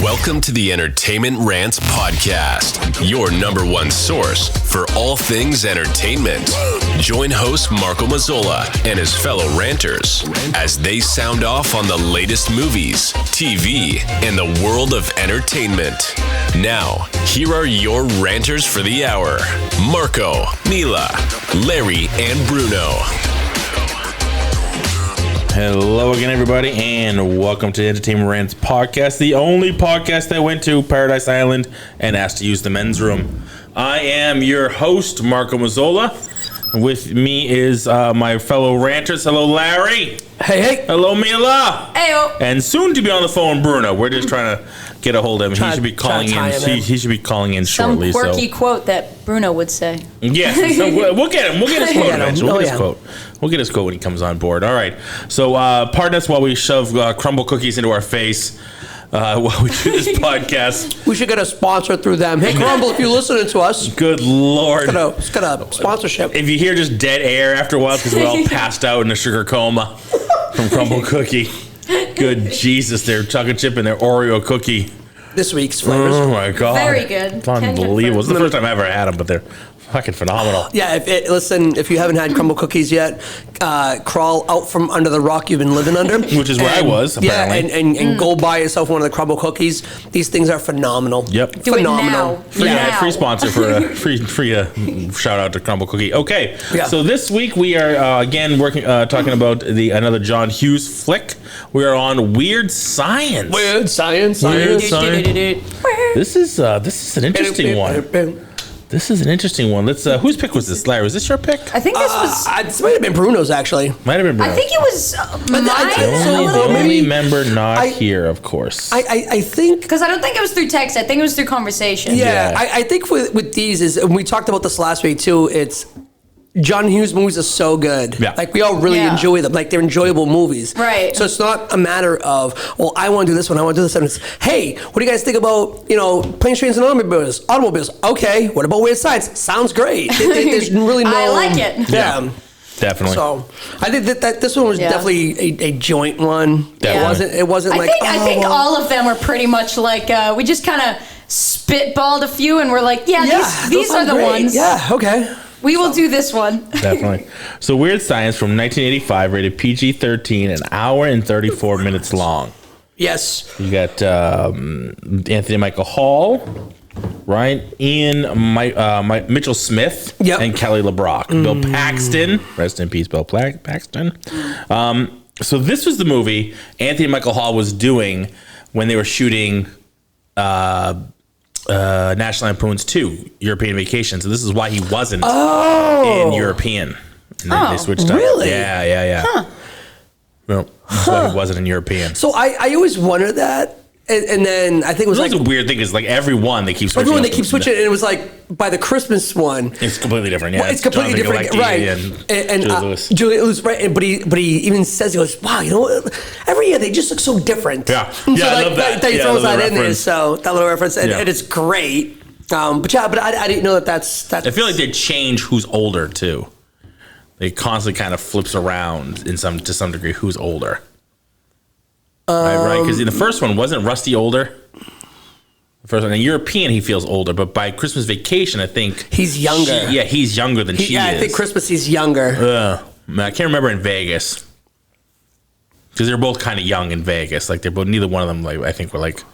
Welcome to the Entertainment Rants Podcast, your number one source for all things entertainment. Join host Marco Mazzola and his fellow ranters as they sound off on the latest movies, TV, and the world of entertainment. Now, here are your ranters for the hour, Marco, Mila, Larry, and Bruno. Hello again, everybody, and welcome to the Entertainment Rants Podcast, the only podcast that went to Paradise Island and asked to use the men's room. I am your host, Marco Mazzola. With me is my fellow ranters. Hello, Larry. Hey. Hello, Mila. Heyo. And soon to be on the phone, Bruno. We're just trying to get a hold of him. He should be calling in. He should be calling in shortly. Some quirky quote that Bruno would say. Yes, so we'll get him. We'll get his quote eventually. We'll get his quote. We'll get his quote when he comes on board. All right. So pardon us while we shove crumble cookies into our face while we do this podcast. We should get a sponsor through them. Hey, Crumble, if you're listening to us. Good Lord. It's got a sponsorship. If you hear just dead air after a while because we're all passed out in a sugar coma from crumble cookie. Good Jesus, their chocolate chip and their Oreo cookie. This week's flavors. Oh my God. Very good. It's unbelievable. It's the first time I ever had them, but they're fucking phenomenal. Yeah, if you haven't had crumble cookies yet, crawl out from under the rock you've been living under. Which is where I was, apparently. Yeah, and go buy yourself one of the crumble cookies. These things are phenomenal. Yep. Do phenomenal. it now. Free sponsor for a free shout out to Crumble Cookie. Okay, Yeah. So this week we are again talking about another John Hughes flick. We are on Weird Science. Weird science. Weird Science. This is an interesting one. This is an interesting one. Let's. Whose pick was this, Larry? Was this your pick? I think this was. This might have been Bruno's, actually. Might have been Bruno. I think it was mine. The only maybe- member not here, of course. I think... Because I don't think it was through text. I think it was through conversation. Yeah, Yeah. I think with these is, and we talked about this last week too, it's... John Hughes movies are so good. Yeah. Like, we all really enjoy them. Like, they're enjoyable movies. Right. So it's not a matter of, well, I want to do this one, I want to do this one. It's, hey, what do you guys think about, planes, trains, and automobiles? Okay, what about Weird Science? Sounds great. There's really no... I like it. Yeah. Definitely. So, I think that this one was definitely a joint one. Definitely. It wasn't like... I think all of them were pretty much like, we just kind of spitballed a few and we're like, these are the ones. Yeah, okay. We will do this one. Definitely. So Weird Science from 1985, rated PG-13, an hour and 34 minutes long. Yes. You got Anthony Michael Hall, Ryan Ian Mitchell Smith, and Kelly LeBrock. Bill Paxton, rest in peace, Bill Paxton. So this was the movie Anthony Michael Hall was doing when they were shooting National Lampoon's 2, European Vacation. So this is why he wasn't in European. And then they switched up. Really? Yeah. Huh. Well, that's why he wasn't in European. So I always wondered that. And then I think it was That's a weird thing is like everyone they keep switching. Everyone they keep switching, and it was like by the Christmas one, it's completely different. Yeah, well, it's completely different, John right? And Juliette Lewis, right? But he even says, he goes, "Wow, every year they just look so different." Yeah, and yeah, so, I love that. He throws that in there, reference. so that little reference, and it's great. But I didn't know that's. I feel like they change who's older too. They constantly kind of flips around to some degree who's older. Right? Because in the first one, wasn't Rusty older? The first one, in European, he feels older, but by Christmas Vacation, I think he's younger. He's younger than she is. Yeah, I think Christmas he's younger. I can't remember in Vegas because they're both kind of young in Vegas. Like they're both, neither one of them, like I think, were like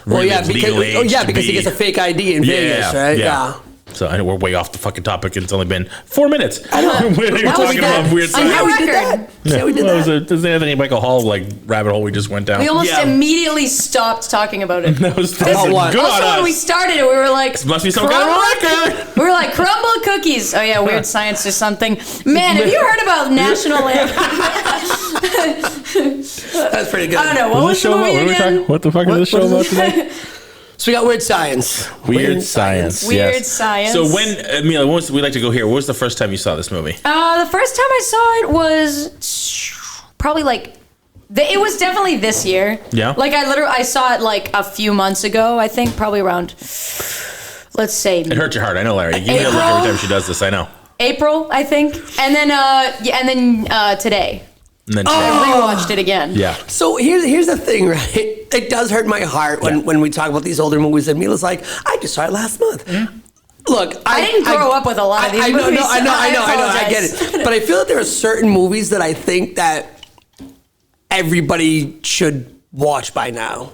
really legal age. Because he gets a fake ID in Vegas, right? Yeah. So I know we're way off the fucking topic, and it's only been 4 minutes. I know. We're talking about Weird Science. On your record. Yeah, we did Well, that. There's Anthony Michael Hall rabbit hole we just went down. We almost immediately stopped talking about it. That was good Also, on us. When we started it, we were like, This must be some kind of record. We were like, crumble cookies. Oh yeah, Weird Science or something. Man, have you heard about National That's pretty good. I don't know. What was the movie again? What the fuck is this show about today? So we got Weird Science. Weird Science. Weird Yes. Science. So when, Mila, we'd like to go here. What was the first time you saw this movie? The first time I saw it was probably like, it was definitely this year. Yeah. Like I saw it like a few months ago. I think probably around, let's say. It hurt your heart. I know, Larry. You give me a look every time she does this. I know. April, I think, and then today. And then rewatched it again. Yeah. So here's the thing, right? It does hurt my heart when we talk about these older movies, and Mila's like, I just saw it last month. Look, I didn't grow up with a lot of these movies. I know, I get it. But I feel that there are certain movies that I think that everybody should watch by now.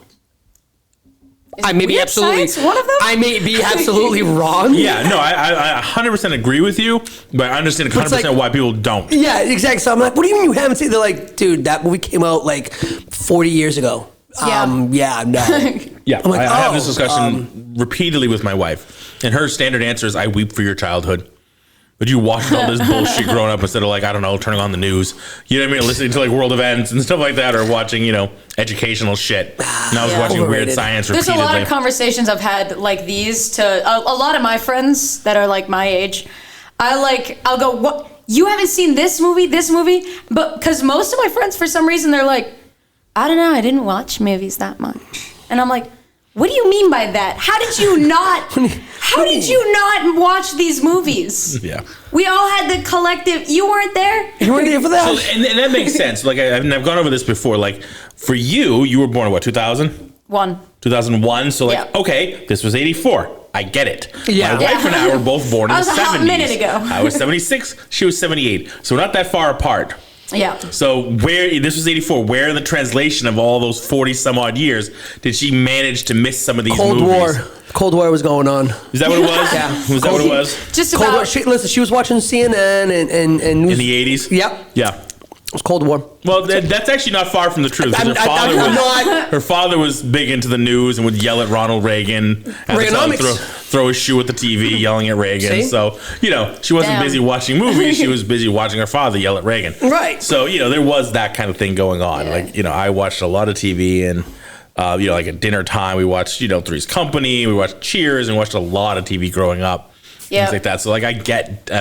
I may be absolutely one of them? I may be absolutely wrong. Yeah, no, I 100% agree with you, but I understand 100% why people don't. Yeah, exactly. So I'm like, what do you mean you haven't seen it? They're like, dude, that movie came out like 40 years ago. Yeah. No. Yeah, I'm like, I have this discussion repeatedly with my wife, and her standard answer is, I weep for your childhood. But you watched all this bullshit growing up instead of like, I don't know, turning on the news. You know what I mean? Listening to like world events and stuff like that, or watching, educational shit. And I was watching overrated. Weird Science repeatedly. There's a lot of conversations I've had like these to a lot of my friends that are like my age. I'll go, what? You haven't seen this movie? But because most of my friends, for some reason, they're like, I don't know, I didn't watch movies that much. And I'm like, what do you mean by that? How did you not watch these movies? Yeah. We all had the collective. You weren't there? You weren't there for that. So, and that makes sense. Like, I've gone over this before. Like, for you were born in what, 2000? 2001. So, like, okay, this was 84. I get it. Yeah. My wife and I were both born in the 70s. That was a hot minute ago. I was 76. She was 78. So we're not that far apart. Yeah. So this was 84. Where in the translation of all those 40 some odd years did she manage to miss some of these movies? Cold War was going on. Is that what it was? Yeah. Was that what it was? Just Cold War. about. She was watching CNN and news. In the 80s? Yep. Yeah. It was Cold War. Well, that's actually not far from the truth. 'Cause her father was big into the news and would yell at Ronald Reagan. Reaganomics. Throw his shoe at the TV, yelling at Reagan. See? So, she wasn't busy watching movies. She was busy watching her father yell at Reagan. Right. So, there was that kind of thing going on. Yeah. Like, I watched a lot of TV and, like at dinner time, we watched, Three's Company, we watched Cheers, and watched a lot of TV growing up. Yeah. Things like that. So, like, I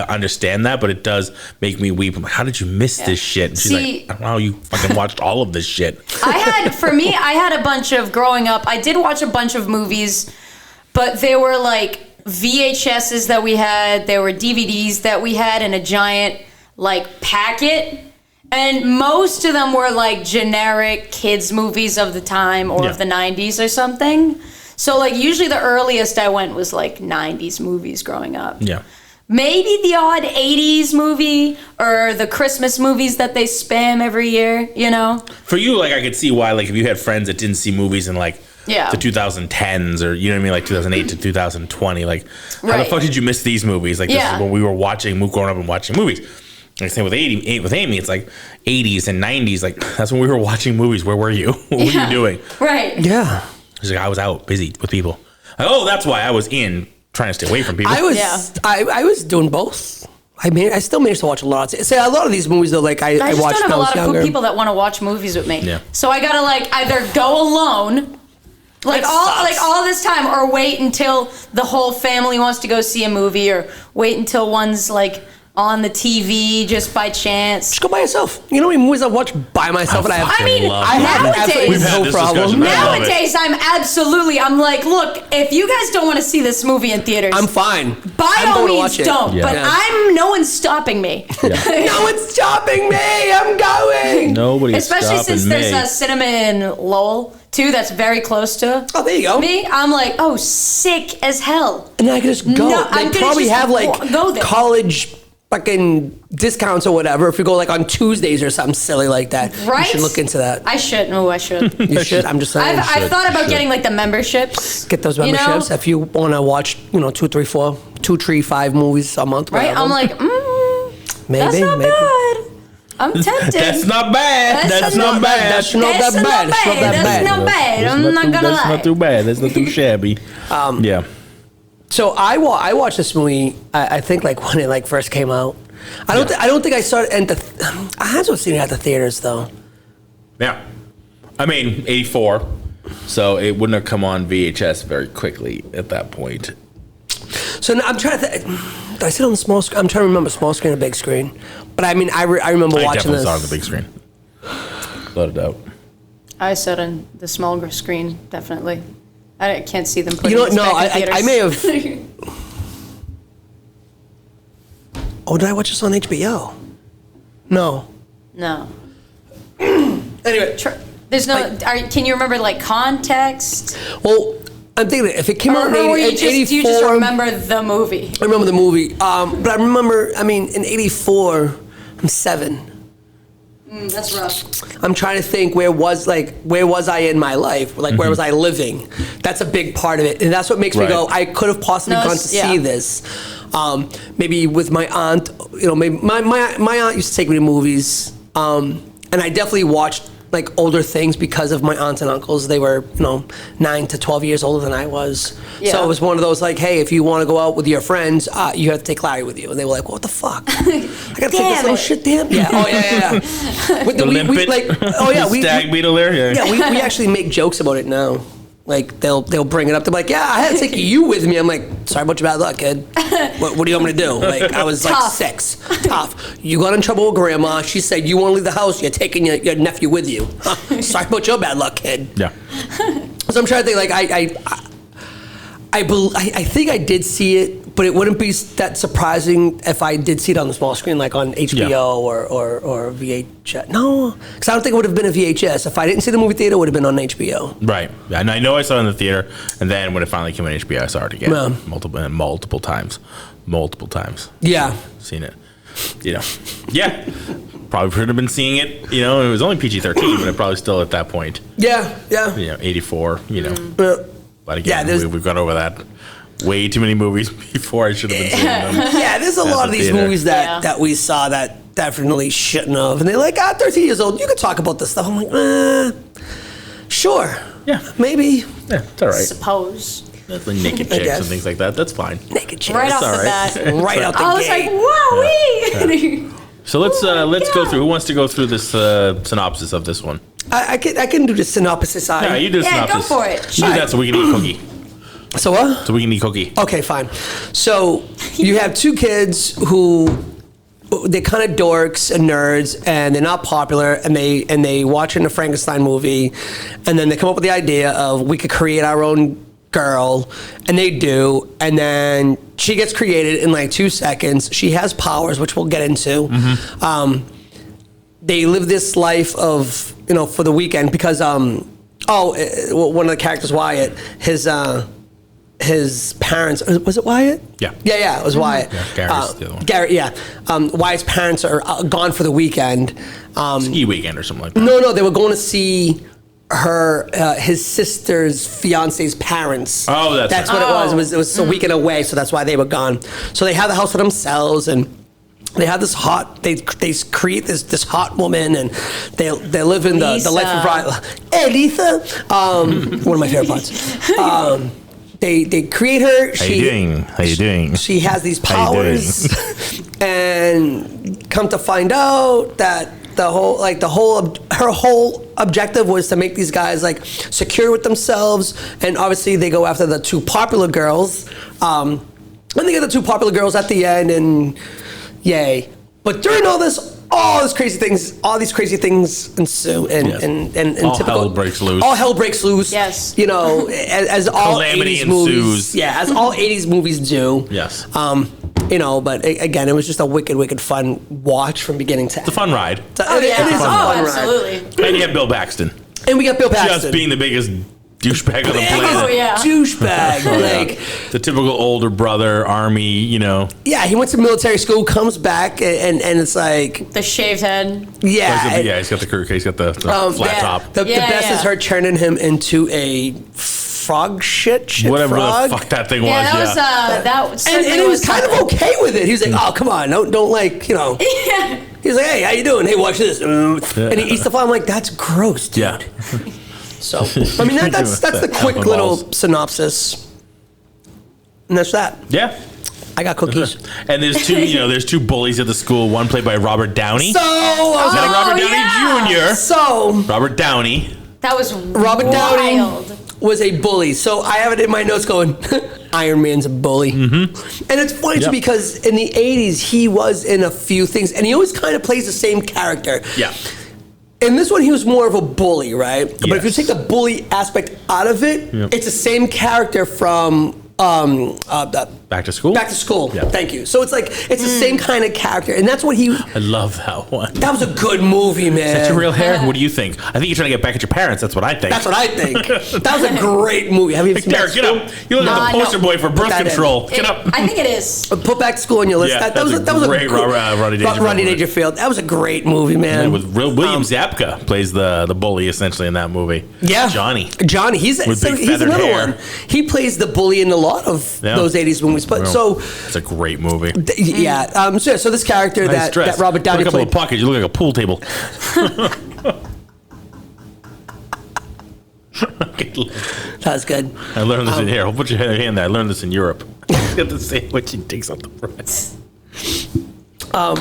understand that, but it does make me weep. I'm like, how did you miss this shit? And she's like, I don't know how you fucking watched all of this shit. I had a bunch of, growing up, I did watch a bunch of movies, but they were like VHSs that we had, there were DVDs that we had in a giant, like, packet. And most of them were, like, generic kids' movies of the time or of the 90s or something. So, like, usually the earliest I went was, like, 90s movies growing up. Yeah. Maybe the odd 80s movie or the Christmas movies that they spam every year, For you, like, I could see why, like, if you had friends that didn't see movies in, like, the 2010s or, you know what I mean, like 2008 to 2020, like, how the fuck did you miss these movies? Like, this is when we were growing up and watching movies. Like, same with Amy, it's like 80s and 90s, like, that's when we were watching movies. Where were you? What were you doing? Right. Yeah. She's like, I was out, busy with people. Like, oh, that's why I was in, trying to stay away from people. I was doing both. I still managed to watch a lot. Say a lot of these movies though, like I just watched don't when I have a was lot younger. of people that want to watch movies with me. Yeah. So I gotta like either go alone, like all this time, or wait until the whole family wants to go see a movie, or wait until one's like on the TV just by chance. Just go by yourself. You know how many movies I've watched by myself and I have. I have absolutely no problem. Nowadays, I'm like, look, if you guys don't want to see this movie in theaters, I'm fine. By all means, don't. Yeah. But no one's stopping me. No one's stopping me. I'm going. Nobody's Especially since there's a cinema in Lowell too that's very close to. Oh, there you go. Me, I'm like, oh, sick as hell. And then I can just go. No, they probably have like go there. college fucking discounts or whatever if you go like on Tuesdays or something silly like that. Right? You should look into that. I should. No, I should. You should. I'm just saying. I've thought about getting like the memberships. Get those memberships if you want to watch, 2, 3, 4, 2, 3, 5 movies a month. Right? Whatever. I'm like, maybe, that's not bad. I'm tempted. That's not bad. That's not bad. That's not that bad. That's not bad. I'm not gonna lie. That's not too bad. That's not too shabby. Yeah. So I watched this movie. I think like when it like first came out. I don't think I saw it at the. I haven't seen it at the theaters though. Yeah. I mean, 84. So it wouldn't have come on VHS very quickly at that point. So now I'm trying to. Did I sit on the small screen? I'm trying to remember small screen or big screen. But I mean, I remember watching this. I definitely saw it on the big screen. Without a doubt. I sat on the small screen, definitely. I can't see them putting this no, back in theaters. I may have. Oh, did I watch this on HBO? No. No. Anyway. There's no. Can you remember like context? Well, I'm thinking if it came out in 84. You just remember the movie. I remember the movie. But I remember, in 84, I'm 7. That's rough. I'm trying to think where was I in my life? Like, where was I living? That's a big part of it. And that's what makes me go, I could have possibly gone to see this. Maybe with my aunt, maybe my aunt used to take me to movies. And I definitely watched like older things because of my aunts and uncles. They were, 9 to 12 years older than I was. Yeah. So it was one of those like, hey, if you want to go out with your friends, you have to take Larry with you. And they were like, what the fuck? I gotta take this little shit, damn. Yeah. Oh yeah. With the limpet. Stag beetle there. Yeah. We actually make jokes about it now. Like they'll bring it up. They're like, yeah, I had to take you with me. I'm like, sorry about your bad luck, kid. What do you want me to do? Like I was like 6. Tough. You got in trouble with grandma. She said you want to leave the house. You're taking your nephew with you. Sorry about your bad luck, kid. Yeah. So I'm trying to think. Like I think I did see it, but it wouldn't be that surprising if I did see it on the small screen, like on HBO or VHS. No, because I don't think it would have been a VHS. If I didn't see the movie theater, it would have been on HBO. Right. And I know I saw it in the theater, and then when it finally came on HBO, I saw it again multiple times. Yeah. Seen it. Yeah. Probably should have been seeing it. It was only PG-13, but it probably still at that point. Yeah. 84. But again, we've got over that. Way too many movies before I should have been seeing them. Yeah, there's a lot of these movies that we saw that definitely shouldn't have. And they're like, 13 years old, you could talk about this stuff. I'm like, sure. Yeah. Maybe. Yeah, it's all right. Suppose. Definitely naked chicks and things like that. That's fine. Naked chicks. Right off the bat. Right out the gate. I was like, wowee. So let's go through. Who wants to go through this synopsis of this one? I can do the synopsis. Yeah, you do the synopsis. Go for it. Do that so we can eat a cookie. So what? So we can eat cookie. Okay, fine. So you have 2 kids who they're kind of dorks and nerds, and they're not popular, and they watch in a Frankenstein movie, and then they come up with the idea of we could create our own girl, and they do, and then she gets created in like 2 seconds. She has powers, which we'll get into. Mm-hmm. They live this life of for the weekend because one of the characters, Wyatt, his parents, was it Wyatt? Yeah. Yeah, it was Wyatt. Yeah, Gary's the other one. Gary, yeah. Wyatt's parents are gone for the weekend. Ski weekend or something like that. No, they were going to see his sister's fiance's parents. Oh, that's what it was. It was a weekend away, so that's why they were gone. So they have the house for themselves, and they have this they create this hot woman, and they live in the life of Riley. Hey, Lisa. One of my favorite parts. They create her. How you doing? She has these powers, and come to find out that her whole objective was to make these guys like secure with themselves, and obviously they go after the 2 popular girls, and they get the 2 popular girls at the end, and yay! But during all these crazy things ensue, and all typical, hell breaks loose. All hell breaks loose. Yes. As all Calamity 80s movies. ensues. Yeah, as all 80s movies do. Yes. But again, it was just a wicked fun watch from beginning to end. It's a fun ride. It is a fun ride. Absolutely. And you have Bill Paxton. And we got Bill Paxton. Just being the biggest douchebag on the planet. Oh, yeah. Douchebag. The typical older brother, army, Yeah, he went to military school, comes back, and it's like... The shaved head. Yeah. He's got the crew. He's got the flat top. The best is her turning him into a frog shit whatever frog. the fuck that thing was. That was and he was kind of okay with it. He was like, oh, come on, don't like, Yeah. He was like, hey, how you doing? Hey, watch this. And he eats the fly. I'm like, that's gross, dude. Yeah. So, I mean, that's the quick little synopsis. And that's that. Yeah. I got cookies. And there's 2 bullies at the school. One played by Robert Downey. Robert Downey Jr. So, Robert Downey. That was Robert wild. Downey was a bully. So I have it in my notes going, Iron Man's a bully. Mm-hmm. And it's funny too because in the 80s, he was in a few things. And he always kind of plays the same character. Yeah. In this one, he was more of a bully, right? Yes. But if you take the bully aspect out of it, it's the same character from Back to School? Back to School. Yeah. Thank you. So it's like, it's the same kind of character. And that's what I love that one. that was a good movie, man. Is that your real hair? What do you think? I think you're trying to get back at your parents. That's what I think. That's what I think. That was a great movie. Have you seen Derek, get up. You look like the poster boy for birth control. Get up. I think it is. Put Back to School on your list. Yeah, that was a great Rodney Dangerfield. That was a great movie, man. And with William Zabka plays the bully essentially in that movie. Yeah. Johnny. He's another hair. one. He plays the bully in a lot of those 80s movies. But so it's a great movie. Yeah. So this character that Robert Downey played. Look up a pocket. You look like a pool table. That was good. I learned this in here. Put your hand there. I learned this in Europe. You have to say what she takes on the front. I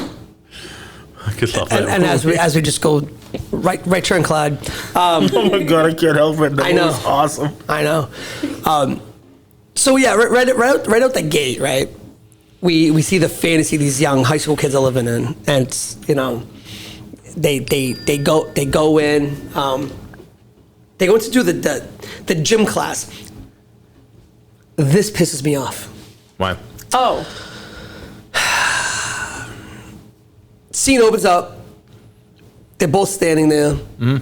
could love that. And as we just go right turn, Clyde. Oh my God, I can't help it. That was awesome. I know. So yeah, right out the gate, right? We see the fantasy these young high school kids are living in, and it's, they go in. They go to do the gym class. This pisses me off. Why? Oh. Scene opens up. They're both standing there. Mm-hmm.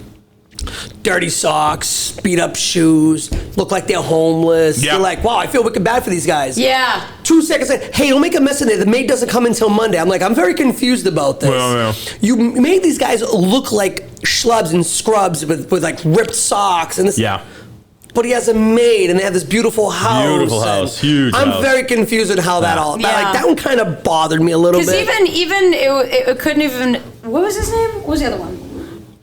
Dirty socks, beat up shoes, look like they're homeless. Yeah. You're like, wow, I feel wicked bad for these guys. Yeah. 2 seconds later, hey, don't make a mess in there. The maid doesn't come until Monday. I'm like, I'm very confused about this. Well. You made these guys look like schlubs and scrubs with like ripped socks and this. Yeah. But he has a maid, and they have this beautiful house. Beautiful house, huge I'm house. very confused at how that all. Yeah. That one kind of bothered me a little bit. Because even it couldn't even. What was his name? What was the other one?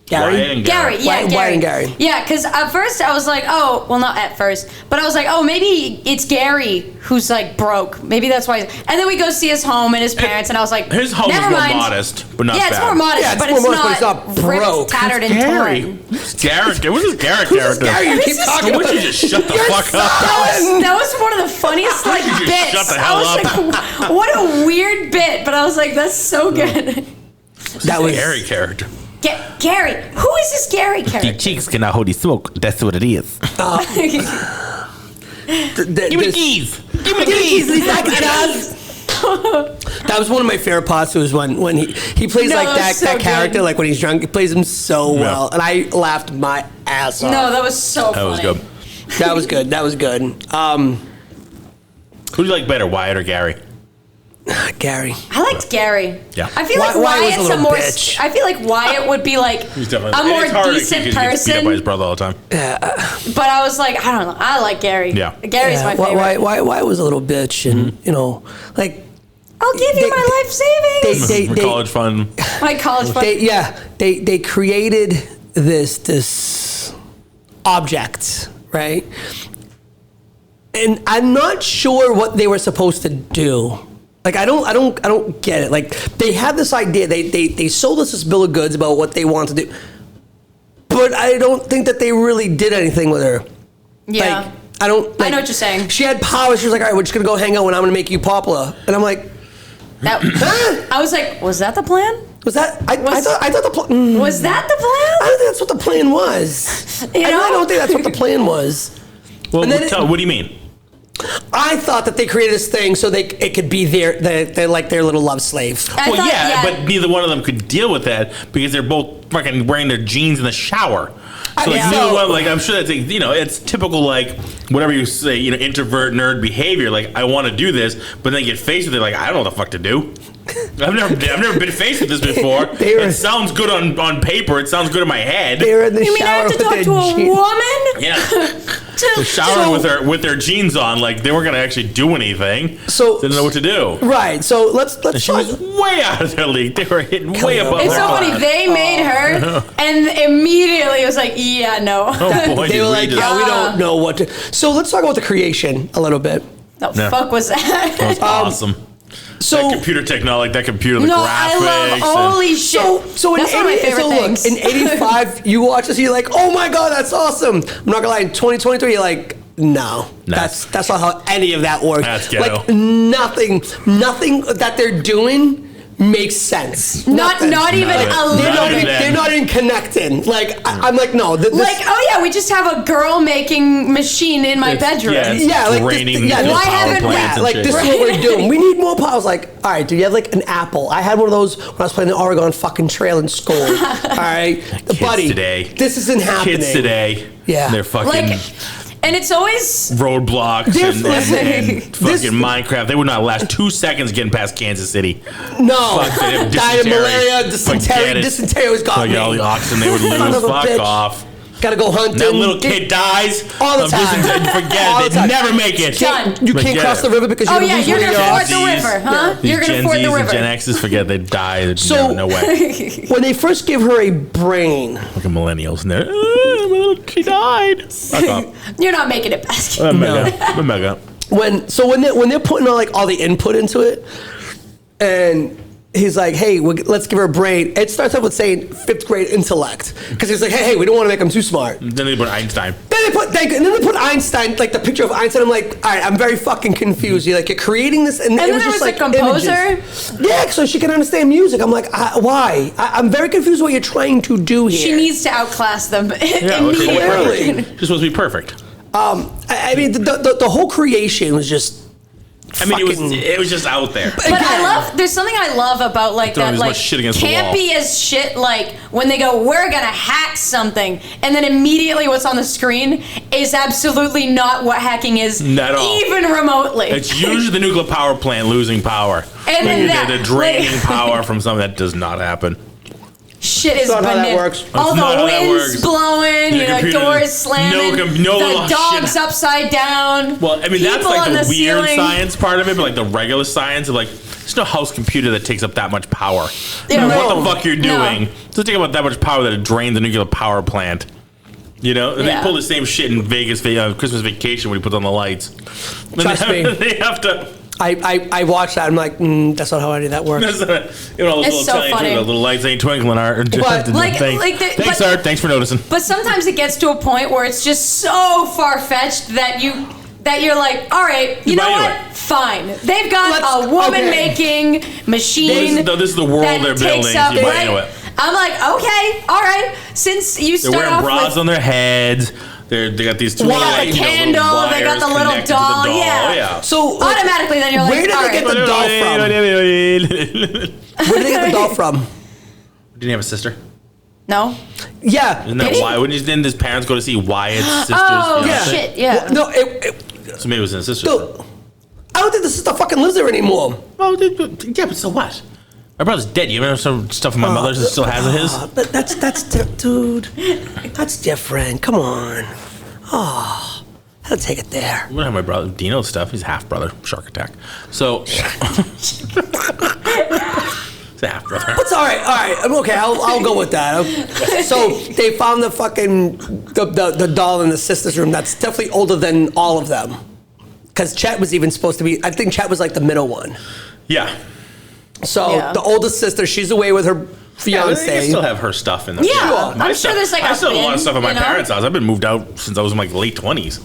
Gary? Gary. Wyatt and Gary. Yeah, because at first I was like, oh, well, not at first, but I was like, oh, maybe it's Gary who's like broke. Maybe that's why. And then we go see his home and his parents, and I was like, his home never is more mind. modest, but not bad. It's more modest, but it's not broke. ripped, tattered, and Gary. torn. What's this Gary character? Gary, you keep talking Why about. don't you just shut the fuck up? That was one of the funniest like you just bits. shut the hell I was like, what a weird bit, but I was like, that's so good. That was Gary character. Gary, who is this Gary The character? cheeks cannot hold the smoke. That's what it is. Give me the keys. Give me the keys. That was one of my favorite parts. Was when he plays like that character, good. like when he's drunk, he plays him so well, and I laughed my ass off. No, that was so funny. That was good. That was good. Who do you like better, Wyatt or Gary? Gary. I liked Gary. Yeah. I feel like Wyatt was Wyatt's a a more. bitch. I feel like Wyatt would be like a more decent person. Beat up by his brother all the time. But I was like, I don't know. I like Gary. Yeah. Gary's my favorite. Wyatt was a little bitch, and like. I'll give you my life savings. College fund. My college fund. They created this object, right? And I'm not sure what they were supposed to do. Like I don't get it. Like they had this idea. They sold us this bill of goods about what they want to do, but I don't think that they really did anything with her. Yeah. Like, I know what you're saying. She had power. She was like, all right, we're just gonna go hang out, and I'm gonna make you popular. And I'm like, I was like, was that the plan? Was that? I thought the plan. Was that the plan? I don't think that's what the plan was. I don't think that's what the plan was. Well, what do you mean? I thought that they created this thing so it could be their like their little love slave. But neither one of them could deal with that because they're both fucking wearing their jeans in the shower. So neither one, I'm sure that's it's typical whatever you say, introvert nerd behavior. Like I want to do this, but then get faced with it like I don't know what the fuck to do. I've never been faced with this before. It sounds good on paper. It sounds good in my head. They were in the shower. You mean I have to talk to a woman? Yeah. They're showering with their jeans on, like they weren't gonna actually do anything. So didn't know what to do. Right. So let's. She was way out of their league. They were hitting way above. It's so funny. They made her, and immediately it was like, yeah, no. They were like, yeah, we don't know what to. So let's talk about the creation a little bit. The fuck was that? That was awesome. So that computer technology, that computer, the graphics. I love holy shit. So that's one of my favorite things. In '85, you watch this, you're like, oh my god, that's awesome. I'm not gonna lie. In 2023, you're like, no, that's not how any of that works. That's ghetto. Like nothing that they're doing makes sense. Not even a little bit. They're not even connected. Like, I'm like, no. We just have a girl making machine in my bedroom. Why haven't we? Like, this is what we're doing. We need more power. I was like, all right, do you have like an Apple? I had one of those when I was playing the Oregon fucking Trail in school. All right, buddy. Today. This isn't happening. Kids today. Yeah. They're fucking. And it's always roadblocks and fucking Minecraft. They would not last 2 seconds getting past Kansas City. No. Died of malaria, dysentery was got me. All the oxen they would lose. Fuck off. Gotta go hunting. That little kid dies all the time. Forget it. They never make it. You can't cross the river because you're gonna ford the river, huh? You're gonna ford the river. Gen X's forget they die. So no way. When they first give her a brain, look at millennials in there. She died. Fuck off. You're not making it past. Mega. When they're putting all the input into it, and he's like, hey, let's give her a brain. It starts off with saying 5th grade intellect. Because he's like, hey, we don't want to make him too smart. Then they put Einstein. Then they put Einstein, like the picture of Einstein. I'm like, all right, I'm very fucking confused. You're creating this. And it was just like a composer? Images. Yeah, so she can understand music. I'm like, why? I'm very confused what you're trying to do here. She needs to outclass them immediately. She's supposed to be perfect. I mean, the whole creation was just... I mean, it was just out there. But there's something I love about that, like, campy as shit, like, when they go, we're gonna hack something, and then immediately what's on the screen is absolutely not what hacking is, not at all. Even remotely. It's usually the nuclear power plant losing power. And then they're draining power from something that does not happen. Shit is not how that works. All the winds blowing, doors slamming, the dog's upside down. Well, I mean, that's like the weird science part of it, but like the regular science of like, there's no house computer that takes up that much power. No matter what the fuck you're doing, it doesn't take up that much power that it drains the nuclear power plant. You know, and they pull the same shit in Vegas Christmas Vacation when he puts on the lights. Trust me. They have to. I watched that. I'm like, that's not how any of that works. All those little funny. The little lights ain't twinkling. Thanks, Art. Thanks for noticing. But sometimes it gets to a point where it's just so far fetched that you're like, all right, you know what? Fine. They've got a woman making machine. This is the world they're building. You buy into it. I'm like, okay, all right. Since you start off with... They're wearing bras on their heads. They got these two little candle. They got the little doll. Yeah. So automatically, then you're like, where did they get the doll from? Where did they get the doll from? Didn't he have a sister? No. Yeah. Isn't that why? Didn't his parents go to see Wyatt's sisters? Oh shit! Yeah. Well, no. So maybe it was in his sister's. I don't think the sister fucking lives there anymore. Well, yeah, but so what? My brother's dead. You remember some stuff from my mother's that still has his? But dude, that's different. Come on. Oh, I'll take it there. We don't have my brother Dino's stuff. He's half brother. Shark attack. So it's a half brother. It's all right. I'm okay. I'll go with that. So they found the fucking the doll in the sister's room. That's definitely older than all of them. Because Chet was even supposed to be. I think Chet was like the middle one. Yeah. So the oldest sister, she's away with her fiance. They still have her stuff in there. Yeah, I'm sure there's like I still have a lot of stuff at my parents' house. I've been moved out since I was in my late 20s.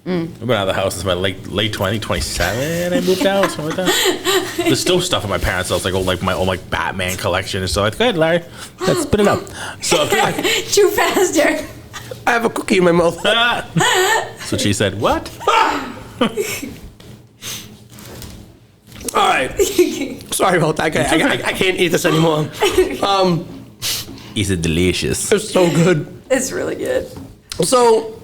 I've been out of the house since my late 20, 27. I moved out, something like that. There's still stuff at my parents' house, like my old Batman collection and stuff. Go ahead, Larry. Let's spit it up. So too fast, Derek. I have a cookie in my mouth. That's what she said. What? All right. Sorry about that. I can't eat this anymore. Is it delicious? It's so good. It's really good. So,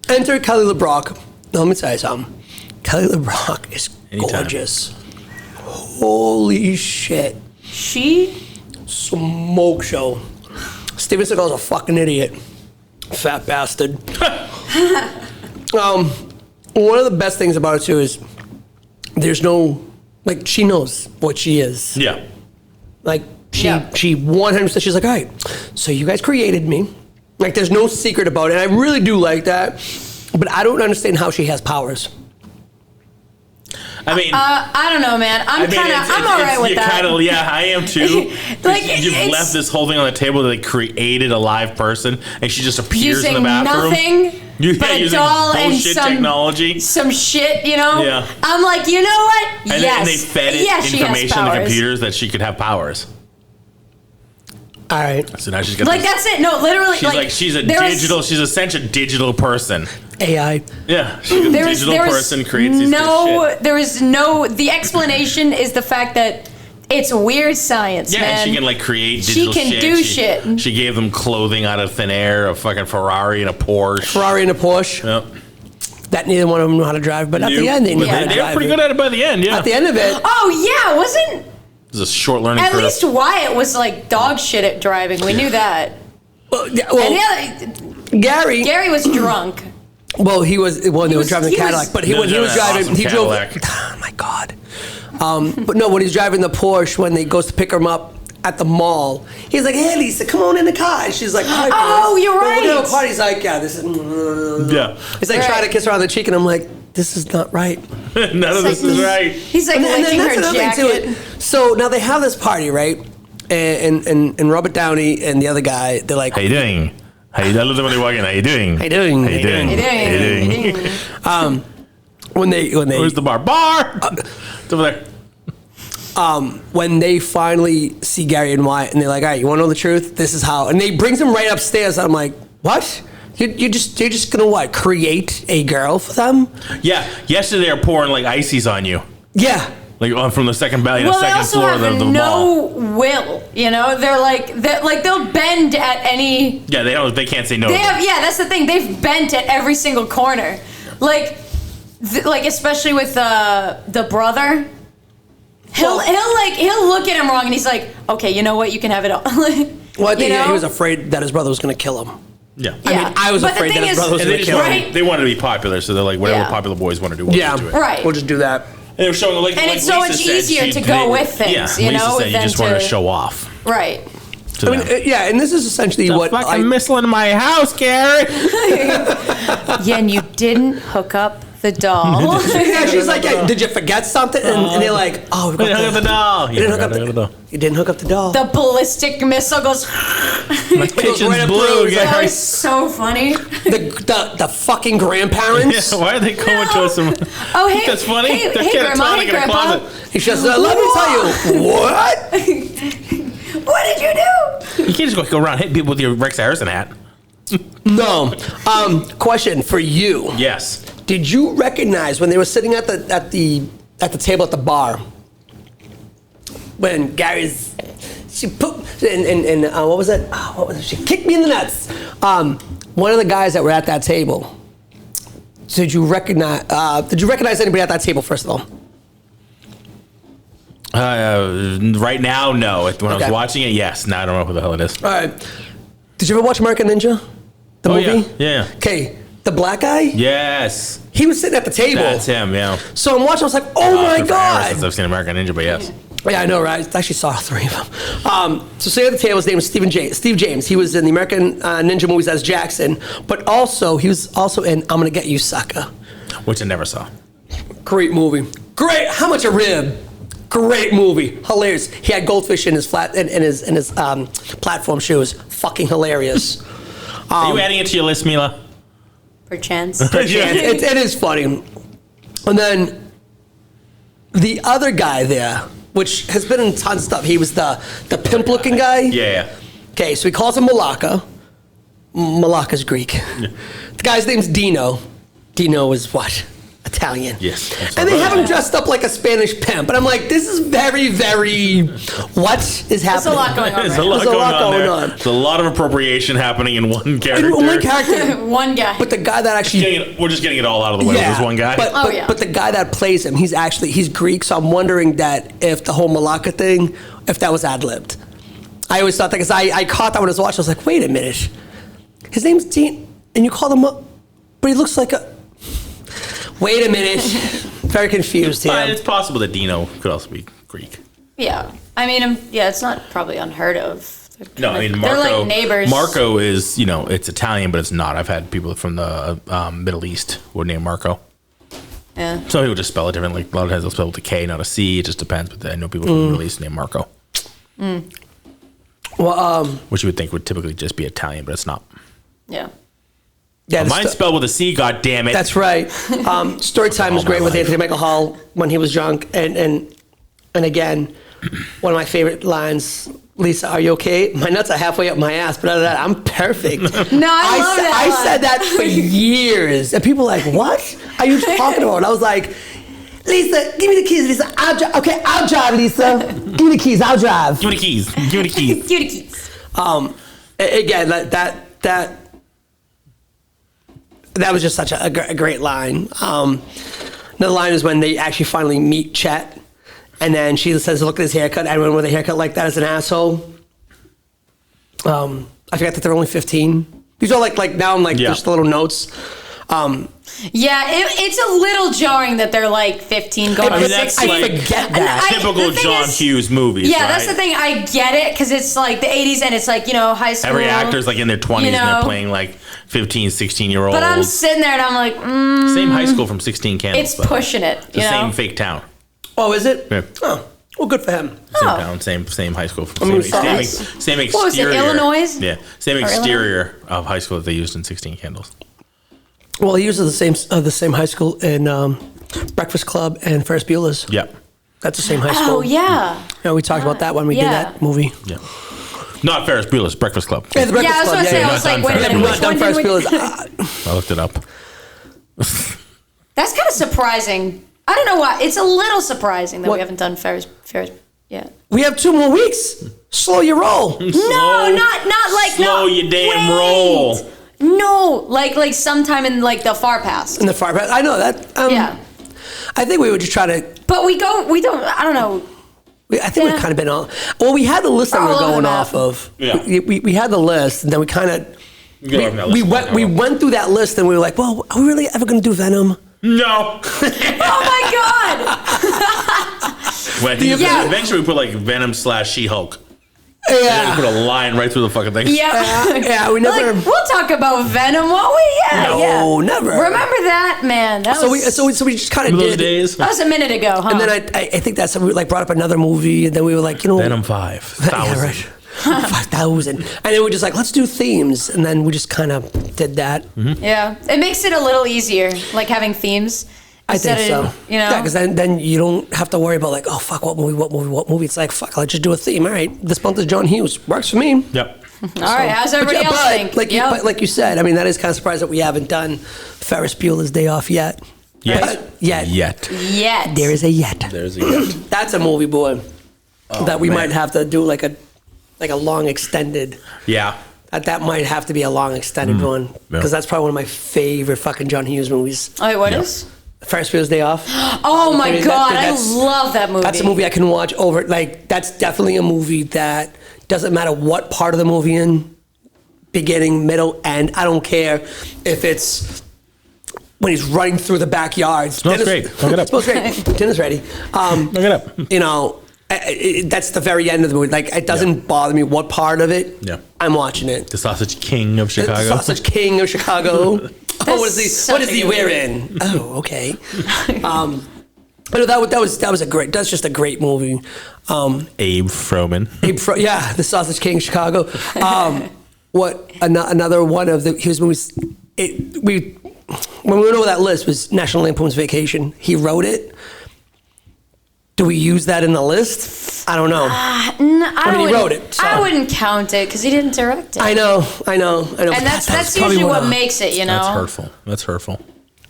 enter Kelly LeBrock. Now, let me tell you something. Kelly LeBrock is gorgeous. Holy shit. She? Smoke show. Steven Seagal's a fucking idiot. Fat bastard. One of the best things about it, too, is there's no... Like, she knows what she is. Yeah. Like, she 100%, she's like, all right, so you guys created me. Like, there's no secret about it. And I really do like that. But I don't understand how she has powers. I mean... I don't know, man. I'm all right with that. I am too. You've left this whole thing on the table that they created a live person, and she just appears in the bathroom. Using nothing but a doll and some shit, you know? Yeah. I'm like, you know what? And they fed it information to computers that she could have powers. All right. So now she's got that's it. No, literally. She's essentially a digital person. AI. Yeah. She's a digital person, creates these shit. The explanation is the fact that it's weird science, man. Yeah, she can create digital shit. She can do shit. She gave them clothing out of thin air, a fucking Ferrari and a Porsche. Yep. That neither one of them knew how to drive, but at the end they knew how to drive. They were pretty good at it by the end, yeah. At the end of it. Oh, yeah, wasn't... It was a short learning curve. At least Wyatt was dog shit at driving. We knew that. Gary was drunk. Well, they were driving the Cadillac, but when he was driving, he drove. Oh my God! But no, when he's driving the Porsche, when he goes to pick him up at the mall, he's like, "Hey, Lisa, come on in the car." And she's like, "Oh, you're right." We're going to a party. He's like, "Yeah, this is." Yeah. He's trying to kiss her on the cheek, and I'm like, "This is not right. None of this is right." He's licking her jacket. So now they have this party, right? And Robert Downey and the other guy, they're like, "How you doing? How you doing? How you doing? How you doing? How you doing? When they where's the bar? It's over there. When they finally see Gary and Wyatt, and they're like, "All right, you want to know the truth? This is how." And they brings him right upstairs. I'm like, "What? You're just gonna create a girl for them?" Yeah. Yesterday they're pouring ices on you. Yeah. From the second floor of the mall. No will, you know. They'll bend at any. Yeah, they can't say no. That's the thing. They've bent at every single corner, especially with the brother. He'll look at him wrong, and he's like, "Okay, you know what? You can have it all." Well, I think he was afraid that his brother was going to kill him. Yeah. I mean, I was afraid that his brother was going to kill him. They wanted to be popular, so they're like, whatever popular boys want to do, we'll do it. Right. We'll just do that. And they were showing and it's so much easier to go with things, you know. Lisa said you just want to show off, right? I mean, and this is essentially what fucking missile in my house, Gary. Yeah, and you didn't hook up the doll. Yeah, she's like, "Did you forget something?" And they're like, "Oh, we didn't hook up the doll. You didn't hook up the doll. The ballistic missile goes. My kitchen's blue, Gary. That was so funny. The fucking grandparents. Yeah, why are they going to us? Oh, hey, that's funny. Hey, Grandma, hey, Grandpa. He says, "Let me tell you what." What did you do? You can't just go around hitting people with your Rex Harrison hat. No. Question for you. Yes. Did you recognize when they were sitting at the table at the bar when Gary's what was it? What was it? She kicked me in the nuts. One of the guys that were at that table. Did you recognize anybody at that table? First of all. Right now, no. When I was watching it, yes. Now I don't know who the hell it is. All right. Did you ever watch American Ninja? The movie? Yeah. Okay. The black guy? Yes. He was sitting at the table. That's him, yeah. So I'm watching, I was like, oh my God. Since I've seen American Ninja, but yes. Yeah, I know, right? I actually saw 3 of them. So sitting at the table, his name is Steve James. He was in the American Ninja movies as Jackson, but also, he was also in I'm Gonna Get You, Sucker. Which I never saw. Great movie. Great. How much a rib? Great movie. Hilarious. He had goldfish in his platform shoes. Fucking hilarious. Are you adding it to your list, Mila? Perchance. It is funny. And then the other guy there, which has been in tons of stuff, he was the pimp-looking guy. Yeah. Okay, so he calls him Malaka. Malaka's Greek. Yeah. The guy's name's Dino. Dino is what? Italian. Yes. And they have him dressed up like a Spanish pimp. And I'm like, this is very, very... What is happening? There's a lot going on. There's a lot going on. There's a lot of appropriation happening in one character. One character. One guy. But the guy that actually... We're just getting it all out of the way. Yeah, There's one guy. But the guy that plays him, he's Greek. So I'm wondering that if the whole Malaka thing, if that was ad-libbed. I always thought that because I caught that when I was watching. I was like, wait a minute. His name's Dean, and you called him up, but he looks like a... Wait a minute. Very confused here. But it's possible that Dino could also be Greek. Yeah. I mean, it's not probably unheard of. No, I mean, Marco, they're like neighbors. Marco is, it's Italian, but it's not. I've had people from the Middle East who are named Marco. Yeah. Some people just spell it differently. Like, a lot of times they'll spell it with a K, not a C. It just depends. But I know people from the Middle East named Marco. Well, which you would think would typically just be Italian, but it's not. Yeah. Yeah, mine's spelled with a C. God damn it. That's right. Story time was great with Anthony Michael Hall when he was young, and again, one of my favorite lines. Lisa, are you okay? My nuts are halfway up my ass, but other than that, I'm perfect. No, I love that. I said that for years, and people were like, "What are you talking about?" And I was like, "Lisa, give me the keys, Lisa. I'll drive. Okay, I'll drive, Lisa. Give me the keys. I'll drive. Give me the keys. Give me the keys. Give me the keys." Again, that was just such a great line. Another line is when they actually finally meet Chet. And then she says, look at his haircut. Everyone with a haircut like that is an asshole. I forgot that they're only 15. These are like now I'm like, just the little notes. It's a little jarring that they're like 15 going to 16. I forget that. Typical John Hughes movies, Yeah, right? that's the thing. I get it because it's like the 80s and it's like, high school. Every actor's like in their 20s and they're playing like 15, 16-year-olds. But I'm sitting there and I'm like, Same high school from 16 Candles. It's pushing it. The same fake town. Oh, is it? Yeah. Oh, well, good for him. Same town, same high school. Same exterior. What was it, Illinois? Yeah, same exterior of high school that they used in 16 Candles. Well, he uses the same high school in Breakfast Club and Ferris Bueller's. Yeah. That's the same high school. Oh, yeah. Yeah, we talked about that when we did that movie. Yeah. Not Ferris Bueller's, Breakfast Club. Yeah, the Breakfast I was Club. going to say, I was like, wait a minute, which one did we... I looked it up. That's kind of surprising. I don't know why. It's a little surprising that we haven't done Ferris yet. We have 2 more weeks. Slow your roll. No, not like... Slow your damn roll. No, like sometime in like the far past. In the far past. I know that. Yeah. I think we would just try to... But we don't, I don't know. I think we've kind of been on... Well, we had the list that we were going off of. Yeah. We had the list, and then we kind of... We went through that list, and we were like, well, are we really ever going to do Venom? No. Oh, my God. Eventually we put like Venom / She-Hulk. Yeah. Put a line right through the fucking thing. Yeah, we never... Like, we'll talk about Venom, won't we? No, never. Remember that, man? That was... So we just kind of did. Those days. That was a minute ago, huh? And then I think that's... We like brought up another movie, and then we were like, Venom 5,000. Yeah, right. 5,000. And then we're just like, let's do themes. And then we just kind of did that. Mm-hmm. Yeah. It makes it a little easier, like having themes. I think so. Yeah, because then you don't have to worry about like, oh, fuck, what movie. It's like, fuck, let's just do a theme. All right, this month is John Hughes. Works for me. Yep. All right, how's everybody else think? But like you said, I mean, that is kind of surprised that we haven't done Ferris Bueller's Day Off yet. Yet. There is a yet. There's a yet. That's a movie, boy, that we might have to do like a long extended. Yeah. That might have to be a long extended one because that's probably one of my favorite fucking John Hughes movies. Oh, wait, what is? Ferris Bueller's Day Off. Oh my God, I love that movie. That's a movie I can watch over. Like, that's definitely a movie that doesn't matter what part of the movie in, beginning, middle, end. I don't care if it's when he's running through the backyard. Smells great. Look it up. Smells great. Dinner's ready. Look it up. That's the very end of the movie. Like, it doesn't bother me what part of it. Yeah. I'm watching it. The Sausage King of Chicago. The Sausage King of Chicago. What is he wearing? Oh, okay. But that was a great. That's just a great movie. Abe Froman. The Sausage King of Chicago. Another one of his movies? When we went over that list was National Lampoon's Vacation. He wrote it. Do we use that in the list? I don't know. He wrote it. So. I wouldn't count it because he didn't direct it. I know. And that's usually what makes it, That's hurtful.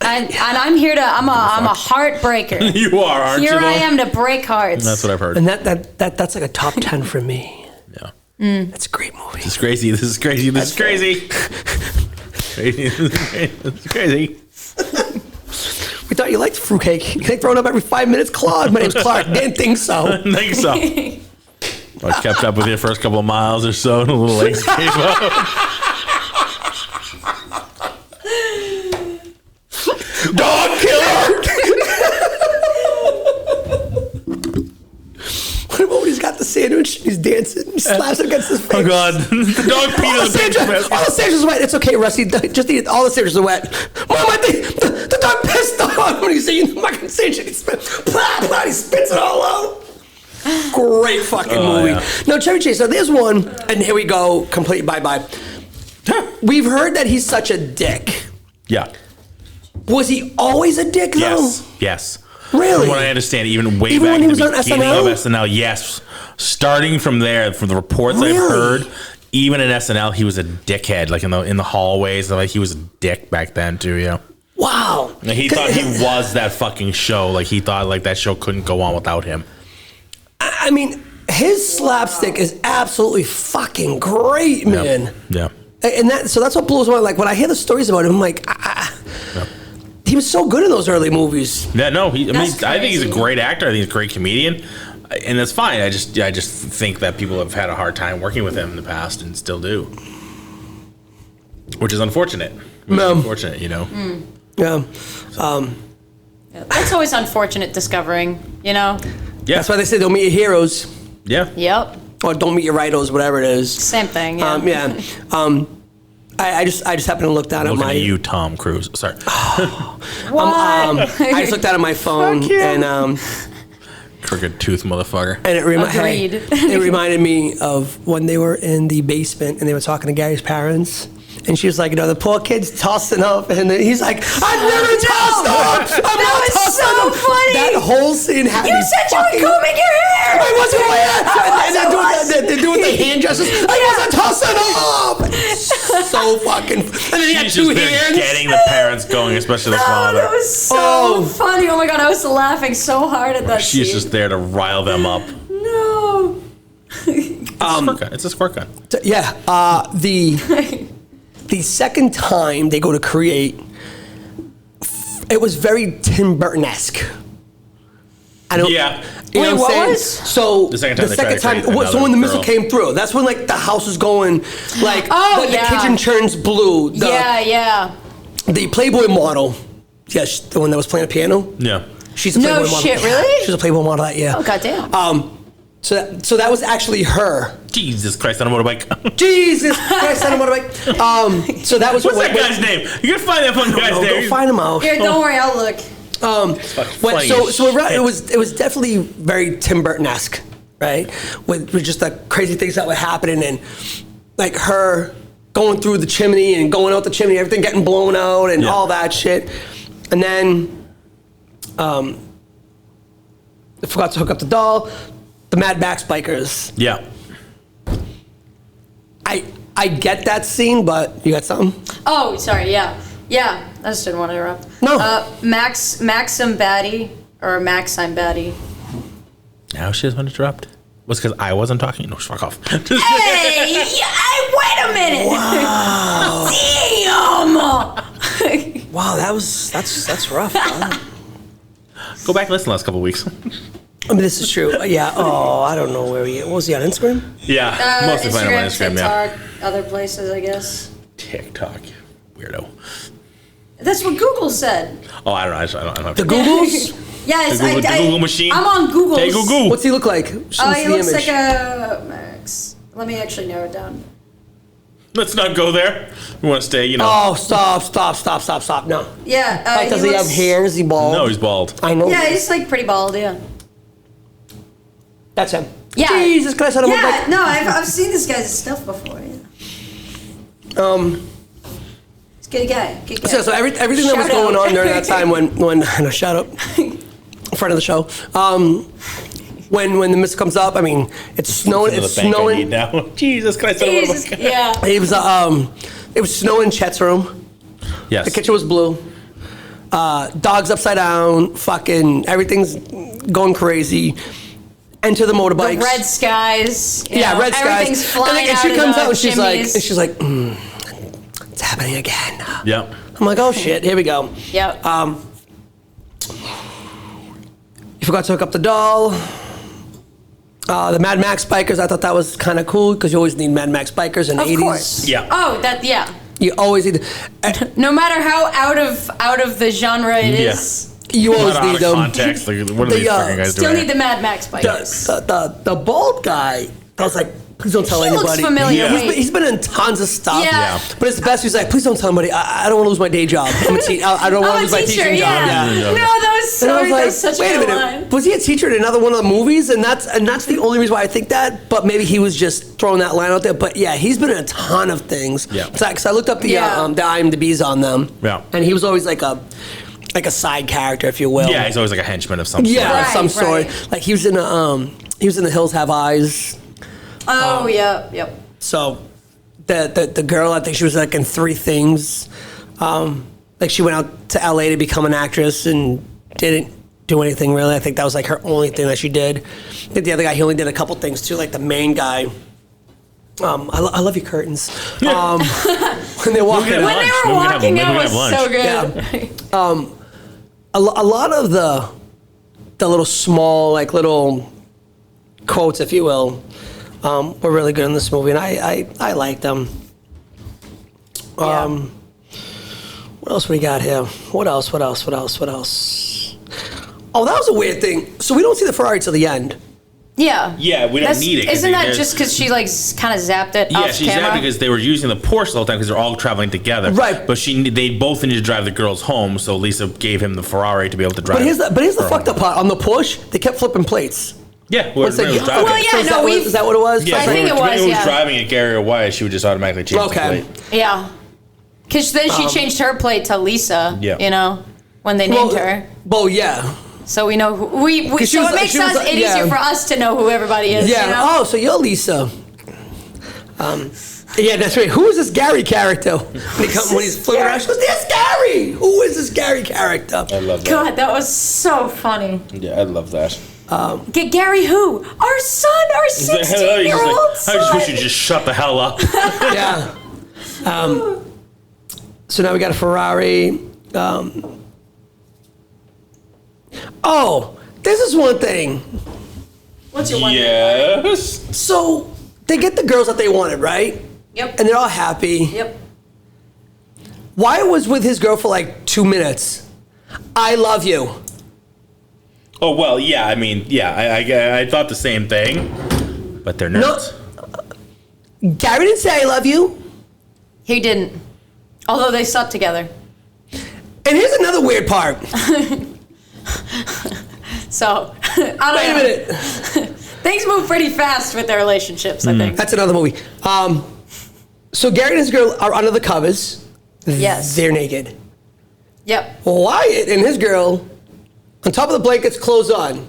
And I'm here to. I'm a heartbreaker. You are, aren't you? Here I am to break hearts. That's what I've heard. And that's like a top 10 for me. Yeah. That's a great movie. This is crazy. This is crazy. This is crazy. This is crazy. We thought you liked fruitcake. You think throwing up every 5 minutes, Claude? My name's Clark. Didn't think so. Think so. I kept up with you the first couple of miles or so, and a little legs came up. Dog killer! What about when he's got the sandwich? He's dancing. He slaps it against his face. Oh, God. The dog peed on the sandwich. All the sandwiches are wet. It's okay, Rusty. Just eat it. All the sandwiches are wet. Mom, I think the dog pissed on when he's eating the fucking sandwich. He spits it all out. Great fucking movie. Yeah. No, Chevy Chase. So there's one, and here we go. Complete bye-bye. we've heard that he's such a dick. Yeah. Was he always a dick, though? Yes. Really? From what I understand, even back when he in was the on beginning SNL? of SNL, yes. Starting from there, from the reports I've heard, even in SNL, he was a dickhead. Like in the hallways, like he was a dick back then too. Yeah. Wow. And he thought he was that fucking show. Like he thought like that show couldn't go on without him. I mean, his slapstick is absolutely fucking great, man. Yeah. And that's what blows my mind. Like when I hear the stories about him, I'm like, he was so good in those early movies. Yeah, no, I think he's a great actor. I think he's a great comedian, and that's fine. I just think that people have had a hard time working with him in the past and still do, which is unfortunate. Unfortunate, you know. Yeah. That's always unfortunate discovering, you know. Yeah. That's why they say don't meet your heroes. Yeah. Yep. Or don't meet your idols, whatever it is. Same thing. Yeah. I just happened to look down at my. You, Tom Cruise. Sorry. I just looked down at my phone and crooked tooth motherfucker. And it Agreed. it reminded me of when they were in the basement and they were talking to Gary's parents. And she was like, the poor kid's tossing up. And he's like, I've never tossed up. I'm not tossing up. Funny. That whole scene had You said you were combing your hair. I wasn't wearing. They're doing the hand gestures. I wasn't tossing up. So fucking. And then he had two hands. Getting the parents going, especially the father. That was so funny. Oh my God, I was laughing so hard at that She's scene. just there to rile them up. No. It's a squirt gun. Yeah. The second time they go to create, it was very Tim Burton-esque. I don't. Yeah. You know Wait, what I'm saying? was? So The second time. so when the missile came through, that's when like the house was going, like the kitchen turns blue. Yeah. The Playboy model, yes, the one that was playing the piano. Yeah. She's a Playboy model. shit, really? She's a Playboy model that year. Oh goddamn. So that was actually her. Jesus Christ on a motorbike. Jesus Christ on a motorbike. So that was What's that guy's name? You gotta find that fucking guy's name. Go find him out. Here, don't worry, I'll look. It was definitely very Tim Burton-esque, right? With just the crazy things that were happening and like her going through the chimney and going out the chimney, everything getting blown out and all that shit. And then I forgot to hook up the doll. The Mad Max bikers. Yeah. I get that scene, but you got something? Oh, sorry. Yeah. I just didn't want to interrupt. No. Maxim Batty or Max I'm Batty. Now she doesn't want to interrupt. Was because I wasn't talking? No, fuck off. Hey, wait a minute. Wow. Damn. Wow, that's rough. Huh? Go back and listen the last couple of weeks. I mean, this is true. Yeah. Oh, I don't know where what was he on Instagram? Yeah. Mostly find him on Instagram, TikTok, other places, I guess. TikTok. Weirdo. That's what Google said. Oh, I don't know. I don't have The Googles? Yes, The Google machine? I'm on Google. Hey, Google. What's he look like? He looks like a Max. Let me actually narrow it down. Let's not go there. We want to stay, Oh, stop. No. Yeah. Does he have hair? Is he bald? No, he's bald. I know. Yeah, he's like pretty bald, yeah. That's him. Yeah. Jesus Christ, I don't Yeah, no, I've seen this guy's stuff before, yeah. He's a good guy. So everything that was going on during that time when no, shut up. Friend of the show. When the mist comes up, I mean, it's snowing. It's snowing. Now. Jesus Christ! Yeah. It was snowing in Chet's room. Yes. The kitchen was blue. Dog's upside down. Fucking everything's going crazy. Enter the motorbikes. The red skies. Red skies. Everything's flying and she comes out and she's chimneys. like, it's happening again. Yep. I'm like, oh shit, here we go. Yep. You forgot to hook up the doll. The Mad Max bikers, I thought that was kind of cool because you always need Mad Max bikers in the 80s. Of course. Yeah. Oh, yeah. You always need. No matter how out of the genre it is. You always Not need out them. of context. Like, what are these fucking guys Still doing? need the Mad Max bikers. The bald guy, I was like, please don't tell He anybody. looks familiar. Yeah. He's been in tons of stuff. Yeah. But it's the best. He's like, please don't tell anybody. I don't want to lose my day job. I don't want to lose my teaching job. No, that was And I was like, such wait a a good minute, line. was he a teacher in another one of the movies? And that's the only reason why I think that. But maybe he was just throwing that line out there. But yeah, he's been in a ton of things. Yeah. Because I looked up the IMDb's on them. Yeah. And he was always like a side character, if you will. Yeah, he's always like a henchman of some sort. Yeah, of some Right. sort. Like he was in The Hills Have Eyes. Oh, yep. So the girl, I think she was like in 3 Things. Like she went out to LA to become an actress and didn't do anything really. I think that was like her only thing that she did. I think the other guy, he only did a couple things too. Like the main guy. I love your curtains. When they're walking When they were walking out was so good. Yeah. A lot of the little small, like little quotes, if you will, were really good in this movie, and I liked them. What else we got here? What else? Oh, that was a weird thing. So we don't see the Ferrari till the end. Yeah. Yeah, we don't need it. Isn't that just because she like kind of zapped it off she camera? zapped because they were using the Porsche the whole time because they're all traveling together. Right. But they both needed to drive the girls home, so Lisa gave him the Ferrari to be able to drive. But here's the her fucked up part. On the Porsche, they kept flipping plates. Yeah, What's that? was driving. Well, yeah, So is that what it was? Yeah, I so think it when was, was yeah. driving at Gary or Wyatt, she would just automatically change the plate. Yeah. Because then she changed her plate to Lisa, Yeah. you know, when they named her. Well, yeah. So we know who, she so was- it makes she was, it easier for us to know who everybody is. Yeah. You know? Oh, so you're Lisa. Yeah, that's right. Who is this Gary character? When he's flipping around, she goes, "There's Gary. Who is this Gary character?" I love that. God, that was so funny. Yeah, I love that. Get Gary who? Our son, our 16-year-old I son. just wish you'd just shut the hell up. Yeah. So now we got a Ferrari. Oh, this is one thing. What's your one? Yes. So they get the girls that they wanted, right? Yep. And they're all happy. Yep. Wyatt was with his girl for like 2 minutes. I love you. Oh well, yeah. I mean, yeah. I thought the same thing, but they're nerds. Gary didn't say I love you. He didn't. Although they slept together. And here's another weird part. So, I don't Wait a know. minute. Things move pretty fast with their relationships, I think. That's another movie. So Gary and his girl are under the covers. Yes. They're naked. Yep. Wyatt and his girl, on top of the blankets, clothes on.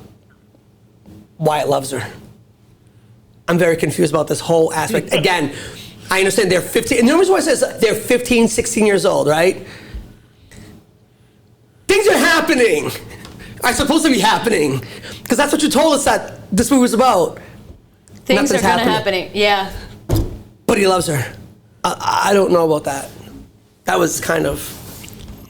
Wyatt loves her. I'm very confused about this whole aspect. Again, I understand they're 15. And the reason why I say they're 15, 16 years old, right? Things are happening. Are supposed to be happening. Because that's what you told us that this movie was about. Things are Nothing's going to happening. happen. Yeah. But he loves her. I don't know about that. That was kind of...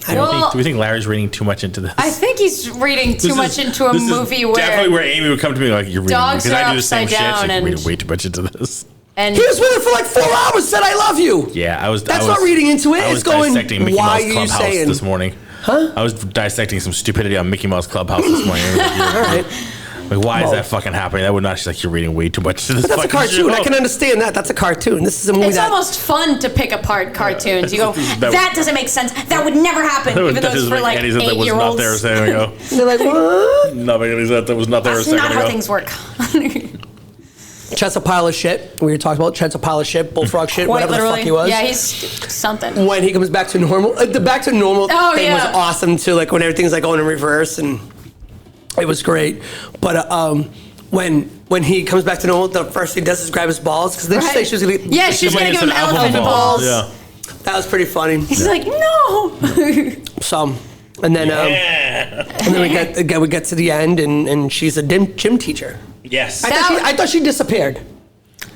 Do we think Larry's reading too much into this? I think he's reading too much into a this is movie where definitely where Amy would come to me like, "You're reading," dogs because are I do the same upside shit. down She's like, and- reading way too much into this. and He was with her for like 4 hours, said I love you. Yeah, I was. That's I was, not reading into it. I was It's going, dissecting Mickey why Mouse are you Clubhouse saying? this morning. Huh? I was dissecting some stupidity on Mickey Mouse Clubhouse this morning. All right. Like, why is that fucking happening? That would not. She's like, "You're reading way too much into this." But that's a fucking cartoon. show. I can understand that. That's a cartoon. This is a movie it's that... almost fun to pick apart cartoons. You go, That- that doesn't make sense. That would never happen. Even though it's for like Any sense that was not there a 8-year-olds. second ago. They're like, what? Nothing. Any sense that was not there a That's second not ago. how things work. Chet's a pile of shit. We were talking about Chet's a pile of shit, bullfrog shit, Quite whatever the literally. fuck he was. Yeah, he's something. When he comes back to normal, the back to normal Oh, thing yeah. was awesome too. Like when everything's like going in reverse, and it was great. But when he comes back to normal, the first thing he does is grab his balls because they just say she was gonna. Yeah, she's gonna It's give him an elephant balls. Yeah. That was pretty funny. He's like, no. So, and then we get to the end, and she's a gym teacher. Yes. I thought she disappeared.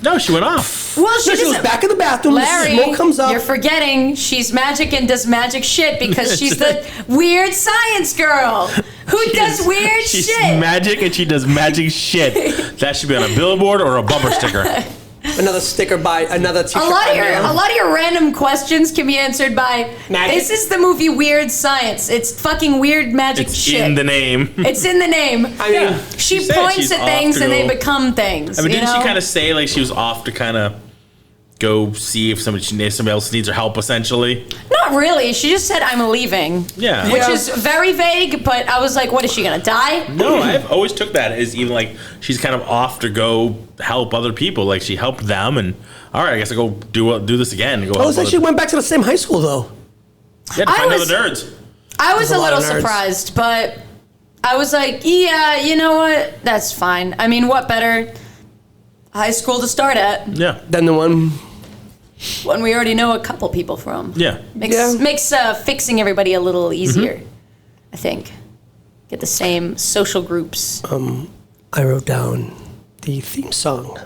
No, she went off. Well, So she was doesn't- back in the bathroom. Larry, the smoke comes up. you're forgetting she's magic and does magic shit because she's the weird science girl who does weird She's shit. magic and she does magic shit. That should be on a billboard or a bumper sticker. another sticker by another T-shirt. A lot of your random questions can be answered by magic? This is the movie Weird Science. It's fucking weird magic shit. It's in the name. It's in the name. I mean, she points at things and they become things. I mean, didn't she kind of say like she was off to kind of go see if somebody else needs her help, essentially? Not really. She just said, I'm leaving. Yeah. Which is very vague, but I was like, what, is she going to die? No, I've always took that as even like she's kind of off to go help other people. Like she helped them and, all right, I guess I go do this again. Go looks like she went back to the same high school, though. Yeah, to find other nerds. I was a little surprised, but I was like, yeah, you know what? That's fine. I mean, what better high school to start at? Yeah. Than the one we already know a couple people from. Yeah. Makes fixing everybody a little easier, I think. Get the same social groups. I wrote down the theme song.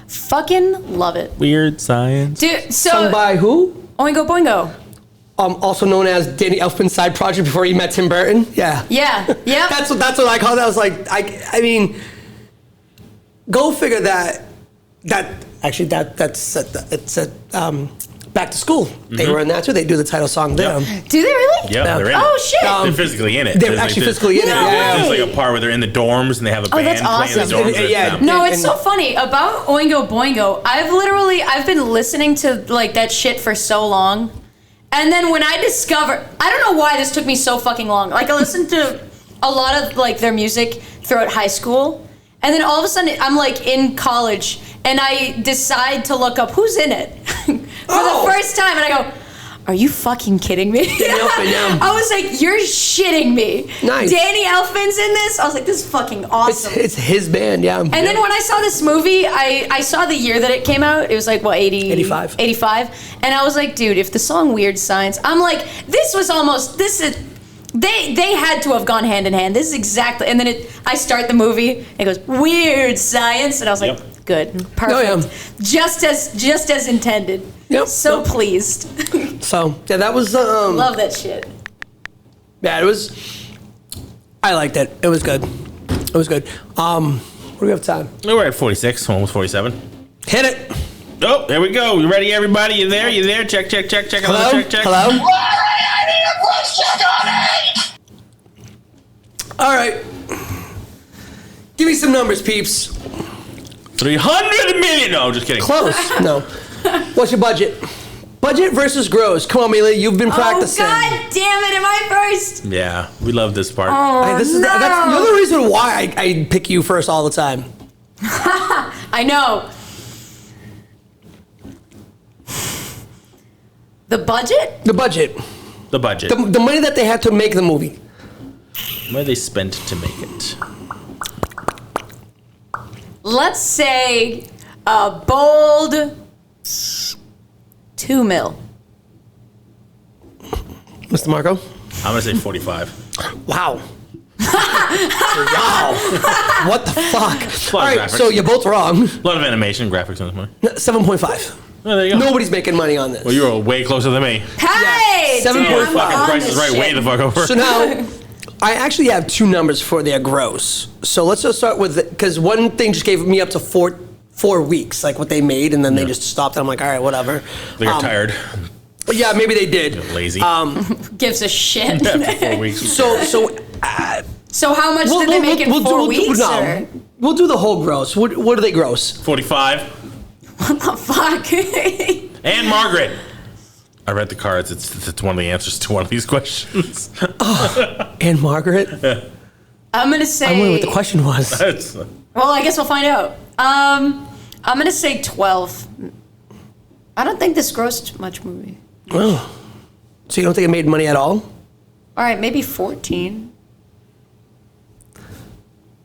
Fucking love it. Weird Science. Dude, so Sung by who? Oingo Boingo. Also known as Danny Elfman's side project before he met Tim Burton. Yeah. Yeah. Yeah. That's what I called it. I was like, I mean, go figure that actually that's Back to School. They were in that too. They do the title song there. Do they really? Yeah, they're in it. Oh shit. They're physically in it. They're actually physically in it. There's like a part where they're in the dorms and they have a band that's playing awesome. the dorms. Yeah. No, it's so funny about Oingo Boingo. I've been listening to like that shit for so long, and then when I discovered, I don't know why this took me so fucking long. Like I listened to a lot of like their music throughout high school, and then all of a sudden I'm like in college, and I decide to look up who's in it for the first time, and I go, are you fucking kidding me? I was like, you're shitting me. Nice. Danny Elfman's in this? I was like, this is fucking awesome. It's his band, yeah. And then when I saw this movie, I saw the year that it came out. It was like, what, 85. 85. And I was like, dude, if the song Weird Science, I'm like, they had to have gone hand in hand. This is exactly, and then I start the movie, and it goes, Weird Science, and I was like, good, perfect. Oh, yeah. Just as intended. Yep. So pleased. So, yeah, that was, Love that shit. yeah, I liked it. It was good. It was good. What do we have time? We're at 46, almost 47. Hit it. Oh, there we go. You ready, everybody? You there? You there? Check. Hello? Check. Hello? I need a plus check on it! All right. Give me some numbers, peeps. 300 million. No, just kidding. Close. No. What's your budget? Budget versus gross. Come on, Mealy. You've been practicing. Oh, God damn it. Am I first? Yeah, we love this part. Hey, you're the reason why I pick you first all the time. I know. The budget? The budget. The budget. The money that they had to make the movie. What they spent to make it. Let's say a bold $2 million. Mr. Marco? I'm going to say 45. Wow. Wow. What the fuck? All right, graphics. so you're both wrong. A lot of animation, graphics on this one. 7.5. Oh, there you go. Nobody's making money on this. Well, you were way closer than me. Hey! Yeah, 7.5. dude, I'm Fucking on price is this right, shit. way the fuck over. So now, I actually have two numbers for their gross. So let's just start with, because one thing just gave me up to four weeks, like what they made, and then they just stopped. I'm like, all right, whatever. They got tired. Yeah, maybe they did. Lazy. Gives a shit. After 4 weeks. So how much did they make in 4 weeks? Or? We'll do the whole gross. What do they gross? 45. What the fuck? And Margaret. I read the cards. It's one of the answers to one of these questions. And Margaret? I'm going to say... I wonder what the question was. Well, I guess we'll find out. I'm going to say 12. I don't think this grossed much movie. Oh. So you don't think it made money at all? All right, maybe 14.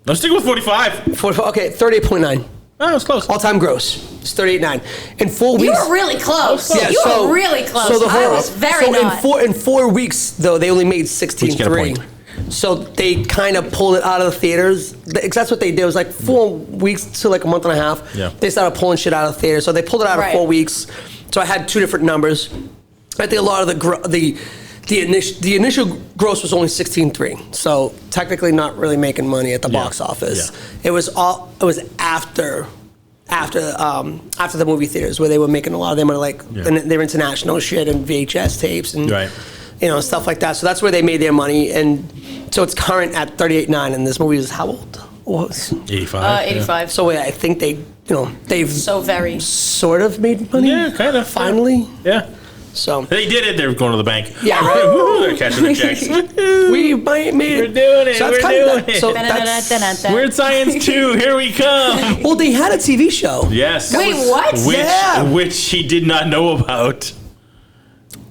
Let's stick with 45. Okay, 38.9. Oh, it's close. All-time gross. It's 38.9. In 4 weeks... You were really close. Yeah, you were really close. So I was very not. In 4 weeks, though, they only made 16.3. So they kind of pulled it out of the theaters. That's what they did. It was like 4 weeks to like a month and a half. Yeah. They started pulling shit out of the theater. So they pulled it out of 4 weeks. So I had two different numbers. I think a lot of the initial gross was only 16.3. So technically not really making money at the box office. Yeah. It was after after the movie theaters, where they were making a lot of their money, their international shit and VHS tapes and stuff like that. So that's where they made their money, and so it's current at 38.9. And this movie is how old? 85. 85. So I think they've very sort of made money. Yeah, kind of. Finally. Yeah. So they did it. They're going to the bank. Yeah, right. They're catching the checks. We made We're it. doing it. So We're doing it. So that's, Weird Science 2. Here we come. well, they had a TV show. Yes. Wait, what? Which he did not know about.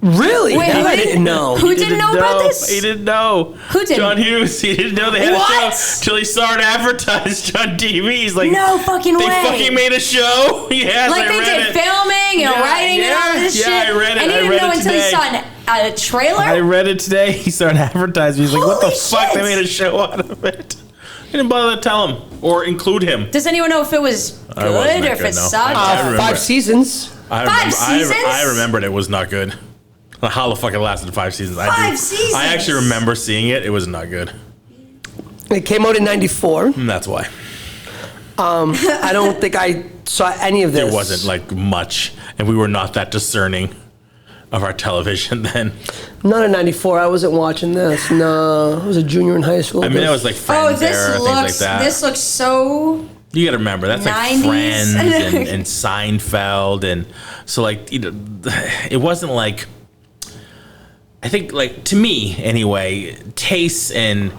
Really? Wait, I didn't know. Who didn't know about this? He didn't know. Who didn't? John Hughes. He didn't know they had What? a show till he saw it advertised on TV. He's like, No fucking they way. fucking made a show. Yes, Like I they read did it. filming and writing and all this shit. I read it. And he I didn't read know it until he today. saw a trailer. I read it today. He saw an advertisement. He's like, what the Holy fuck? shit. They made a show out of it. I didn't bother to tell him or include him. Does anyone know if it was I wasn't good that or if good, it no. sucked? I remember 5 it. seasons. Five seasons? I remembered it was not good. How the fuck it lasted 5 seasons? Seasons. I actually remember seeing it. It was not good. It came out in '94. And that's why. I don't think I saw any of this. There wasn't like much, and we were not that discerning of our television then. Not in '94. I wasn't watching this. No, I was a junior in high school. I mean, it was like Oh, Friends era, things like that. this looks so. You got to remember that's like 90s. Friends and Seinfeld, and so like it wasn't like. I think, like, to me anyway, tastes and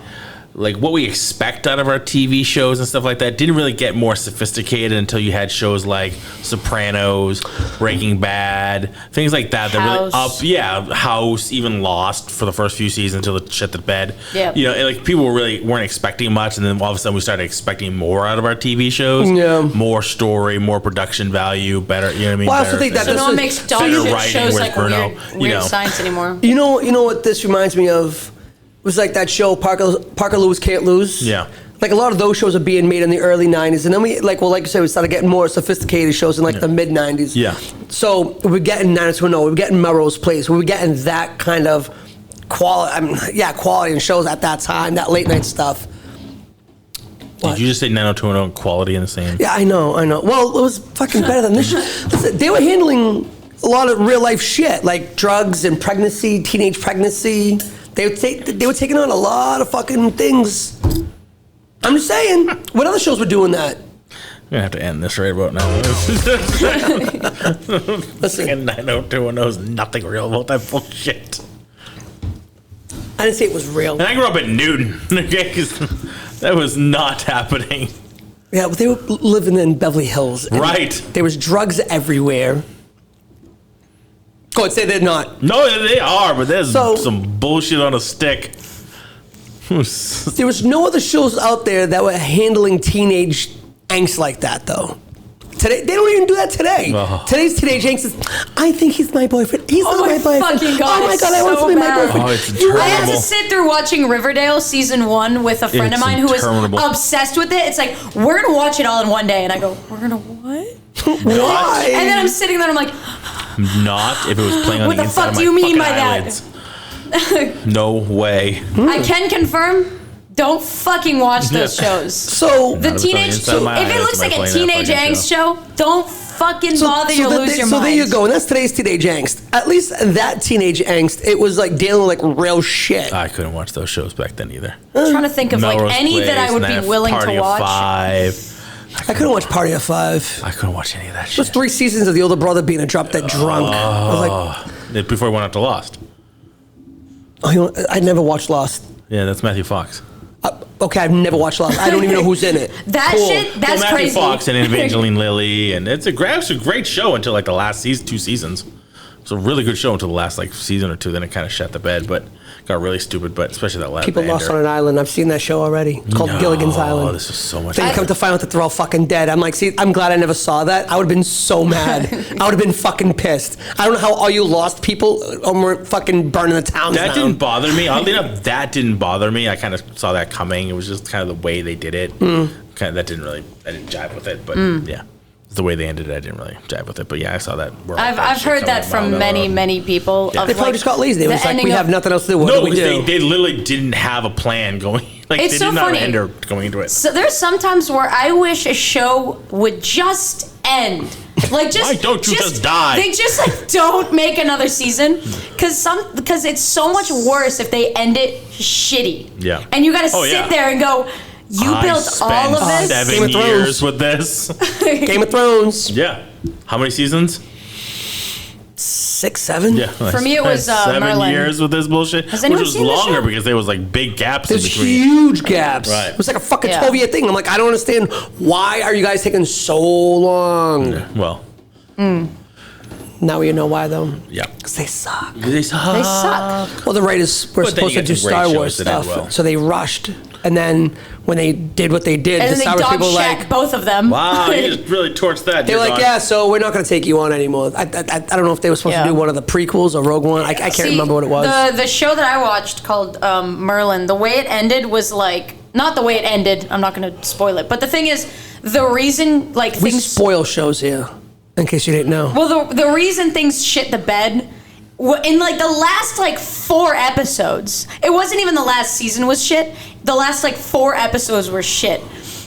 like what we expect out of our TV shows and stuff like that didn't really get more sophisticated until you had shows like Sopranos, Breaking Bad, things like that. That really House. House, even Lost for the first few seasons until it shit the bed. Yeah. You know, and, like, people weren't expecting much, and then all of a sudden we started expecting more out of our TV shows. Yeah. More story, more production value, better. You know what I mean? Well, I also Better think that things. So no one makes dog Better shit writing, shows where's like Bruno? weird You know. science anymore. You know what this reminds me of? It was like that show Parker Lewis Can't Lose. Yeah. Like a lot of those shows are being made in the early '90s, and then like you said, we started getting more sophisticated shows in like the mid '90s. Yeah. So we're getting 90210, we were getting Melrose Place, we were getting that kind of quality in shows at that time, that late night stuff. Did you just say 90210 quality in the same? Yeah, I know. Well, it was fucking better than this. Listen, they were handling a lot of real life shit, like drugs and pregnancy, teenage pregnancy. They were taking on a lot of fucking things. I'm just saying. What other shows were doing that? I'm gonna have to end this right about now. Listen, 90210 is nothing real about that bullshit. I didn't say it was real. And I grew up in Newton. Okay, 'cause that was not happening. Yeah, but they were living in Beverly Hills. and Right. There was drugs everywhere. Go ahead, say they're not. No, they are, but there's So- some bullshit on a stick. There was no other shows out there that were handling teenage angst like that, though. Today, they don't even do that today. Oh. Today's teenage angst is, I think he's my boyfriend. He's not my my boyfriend. fucking God, oh my it's God, I want so to be my bad. boyfriend. Oh, it's You- terrible. I had to sit through watching Riverdale season 1 with a friend of It's mine who was interminable. obsessed with it. It's like, we're gonna watch it all in one day, and I go, we're gonna what? Why? And then I'm sitting there, and I'm like, Not if it was playing on What the the inside fuck of do my you mean fucking by that? eyelids. No way. I can confirm. Don't fucking watch those shows. So The Not if it's on the teenage, inside of my if it eyelids, looks am I like a playing that teenage fucking angst show, don't fucking bother. You'll lose your so mind. there you go, and that's today's teenage angst. At least that teenage angst, it was like dealing with like real shit. I couldn't watch those shows back then either. I'm trying to think of Melrose like any that I would Place, be willing Party to of watch. 5. I couldn't watch Party of 5. I couldn't watch any of that It was shit. 3 seasons of the older brother being a drop dead drunk. I was like, Before he went out to Lost. I never watched Lost. Yeah, that's Matthew Fox. Okay, I've never watched Lost. I don't even know who's in it. That Cool. shit, that's Matthew crazy. Fox and Evangeline Lilly, and it's a great show until like the last 2 seasons. It's a really good show until the last like season or 2. Then it kind of shut the bed, but got really stupid. But especially that last People lost on an island. I've seen that show already. It's called Gilligan's Island. Oh, this is so much. Then you come to find out that they're all fucking dead. I'm like, see, I'm glad I never saw that. I would have been so mad. I would have been fucking pissed. I don't know how all you lost people weren't fucking burning the towns That down. didn't bother me. Oddly enough, that didn't bother me. I kind of saw that coming. It was just kind of the way they did it. Kind of, I didn't jive with it, but yeah. The way they ended it, I didn't really jive with it. But yeah, I saw that. I've heard that from many people. Yeah. They probably just got lazy. They was like, we have nothing else to do. What do we do? They literally didn't have a plan going. Like it's they so did not funny. enter going into it. So there's sometimes where I wish a show would just end. Like just Why don't you just die? They just like don't make another season because it's so much worse if they end it shitty. Yeah. And you got to sit there and go, you built all of this. 7 years with this. Game of Thrones. Yeah. How many seasons? 6, 7. Yeah. For me, it was 7 Merlin. years with this bullshit, Has which anyone was seen the longer show? because there was like big gaps There's in between. huge gaps. Right. It was like a fucking Yeah. 12-year thing. I'm like, I don't understand. Why are you guys taking so long? Well, Now you know why, though. yeah. Because they suck. They suck. They suck. Well, the writers were But then supposed you to get do some great Star shows Wars that end stuff, well. so they rushed. And then when they did what they did, And the then they Star Wars dog people were shat like, both of them. Wow, you just really torched that. they were like, yeah, so we're not going to take you on anymore. I don't know if they were supposed Yeah. to do one of the prequels or Rogue One. I can't See, remember what it was. The show that I watched called Merlin, the way it ended was like, not the way it ended, I'm not going to spoil it, but the thing is, the reason like We things spoil shows here, in case you didn't know. Well, the reason things shit the bed in like the last like 4 episodes, it wasn't even the last season was shit. The last like 4 episodes were shit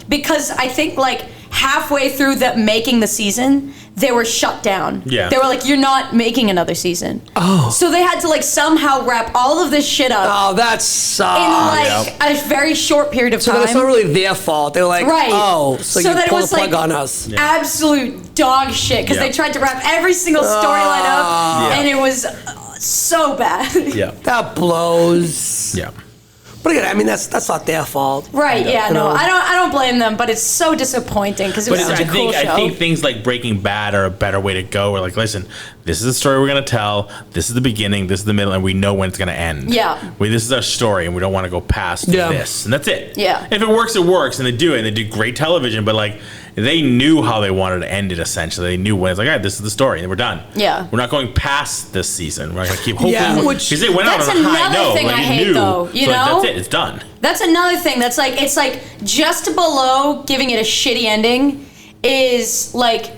because I think like halfway through making the season, they were shut down. Yeah. They were like, you're not making another season. Oh. So they had to like somehow wrap all of this shit up Oh, that sucks. in like a very short period of So time. it's not really their fault. They were like, Right. oh, so you that it pulled was the plug like on us. absolute dog shit because Yeah. they tried to wrap every single storyline up, Yeah. and it was so bad. Yeah. That blows. Yeah. But again, I mean, that's not their fault. Right? Yeah. You No, know? I don't blame them, but it's so disappointing because it was But such a cool show. I think things like Breaking Bad are a better way to go. We're like, listen, this is the story we're going to tell. This is the beginning. This is the middle, and we know when it's going to end. Yeah. This is our story, and we don't want to go past this, and that's it. Yeah. If it works, it works, and they do it. And they do great television, but like they knew how they wanted to end it. Essentially, they knew when it's like, all right, this is the story, and we're done. Yeah. We're not going past this season. We're going to keep hoping. Yeah, because they went out That's on a high another note. thing Like, I you hate, knew. though, you So, like, know? that's it. It's done. That's another thing. That's like it's like just below giving it a shitty ending is like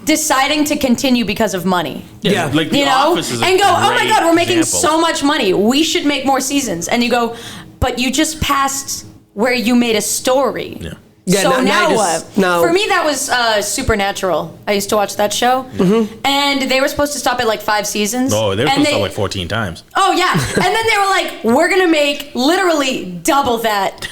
deciding to continue because of money. Yeah. Like the You know, Office is a and go, oh my great god, we're making example. so much money. We should make more seasons. And you go, but you just passed where you made a story. Yeah. Yeah, so now now you what? just- now- For me, that was Supernatural. I used to watch that show, and they were supposed to stop at like 5 seasons. Oh, they were and supposed to sell like 14 times. Oh yeah, and then they were like, "We're gonna make literally double that,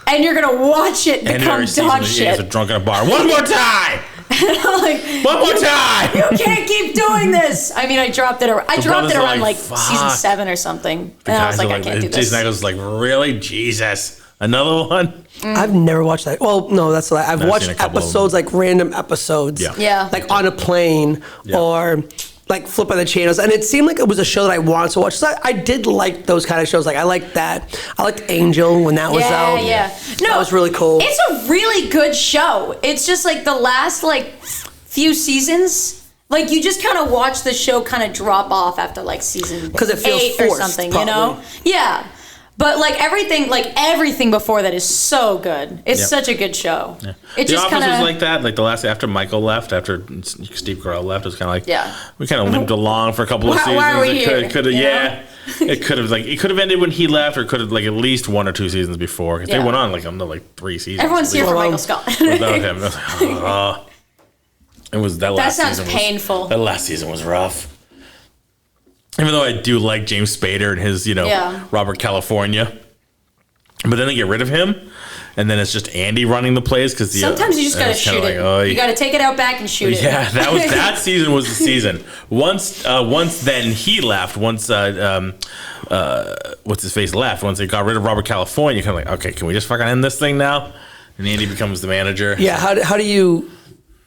and you're gonna watch it And become every season, dog he's shit." a drunk in a bar. One more time! I'm like, One more time! you can't keep doing this. I mean, I dropped it. I dropped brothers it are around like, like season "Fuck." 7 or something, The and I was guys like, are I can't do this. Jason Ackles was like, really? Jesus. Another one? I've never watched that. Well, no, that's a lie. I've I've watched seen a couple of episodes, like random episodes. Yeah. Yeah. Like on a plane Yeah. or like flipping the channels. And it seemed like it was a show that I wanted to watch. So I did like those kind of shows. Like I liked that. I liked Angel when that was out. Yeah. No, That was really cool. It's a really good show. It's just like the last like few seasons. Like you just kind of watch the show kind of drop off after like season 'Cause it feels 8 or forced, something, probably. you know? Yeah. But like everything before that is so good. It's Yep. such a good show. Yeah. It The just Office kind was of like that. Like the last, after Michael left, after Steve Carell left, it was kind of like, Yeah. we kind of limped along for a couple of Why- seasons. why are we It here? could have, You yeah. It could have ended when he left, or it could have like at least 1 or 2 seasons before, because Yeah. they went on like another like 3 seasons. everyone's here for Well, Michael Scott. without him. I was like, oh. It was that last sounds season painful. That last season was rough. Even though I do like James Spader and his, Yeah. Robert California. But then they get rid of him, and then it's just Andy running the place because Sometimes you just gotta shoot it. You gotta take it out back and shoot it. yeah, that season was the season. Once then he left. Once what's his face left. Once they got rid of Robert California, kind of like, okay, can we just fucking end this thing now? And Andy becomes the manager. Yeah, how do you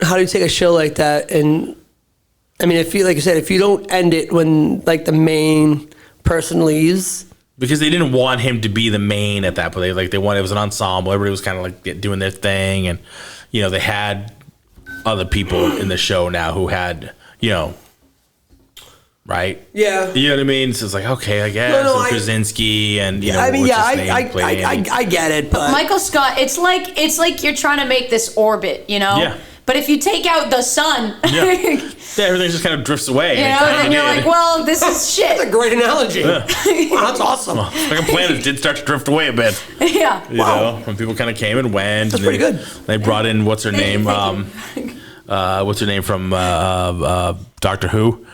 take a show like that? And I mean, if you, like you said, if you don't end it when like the main person leaves, Because they didn't want him to be the main at that point. They wanted, it was an ensemble. Everybody was kind of like doing their thing, and they had other people in the show now who had right? Yeah. You know what I mean? So it's like, okay, I guess. No, and Krasinski and I mean, yeah, I I get it, but Michael Scott, it's like you're trying to make this orbit, Yeah. But if you take out the sun, everything just kind of drifts away. And you're like, well, this is shit. That's a great analogy. Yeah. Wow, that's awesome. Fucking planet did start to drift away a bit. Yeah. You know, when people kind of came and went. That's pretty good. They brought in, what's her name? What's her name from Doctor Who?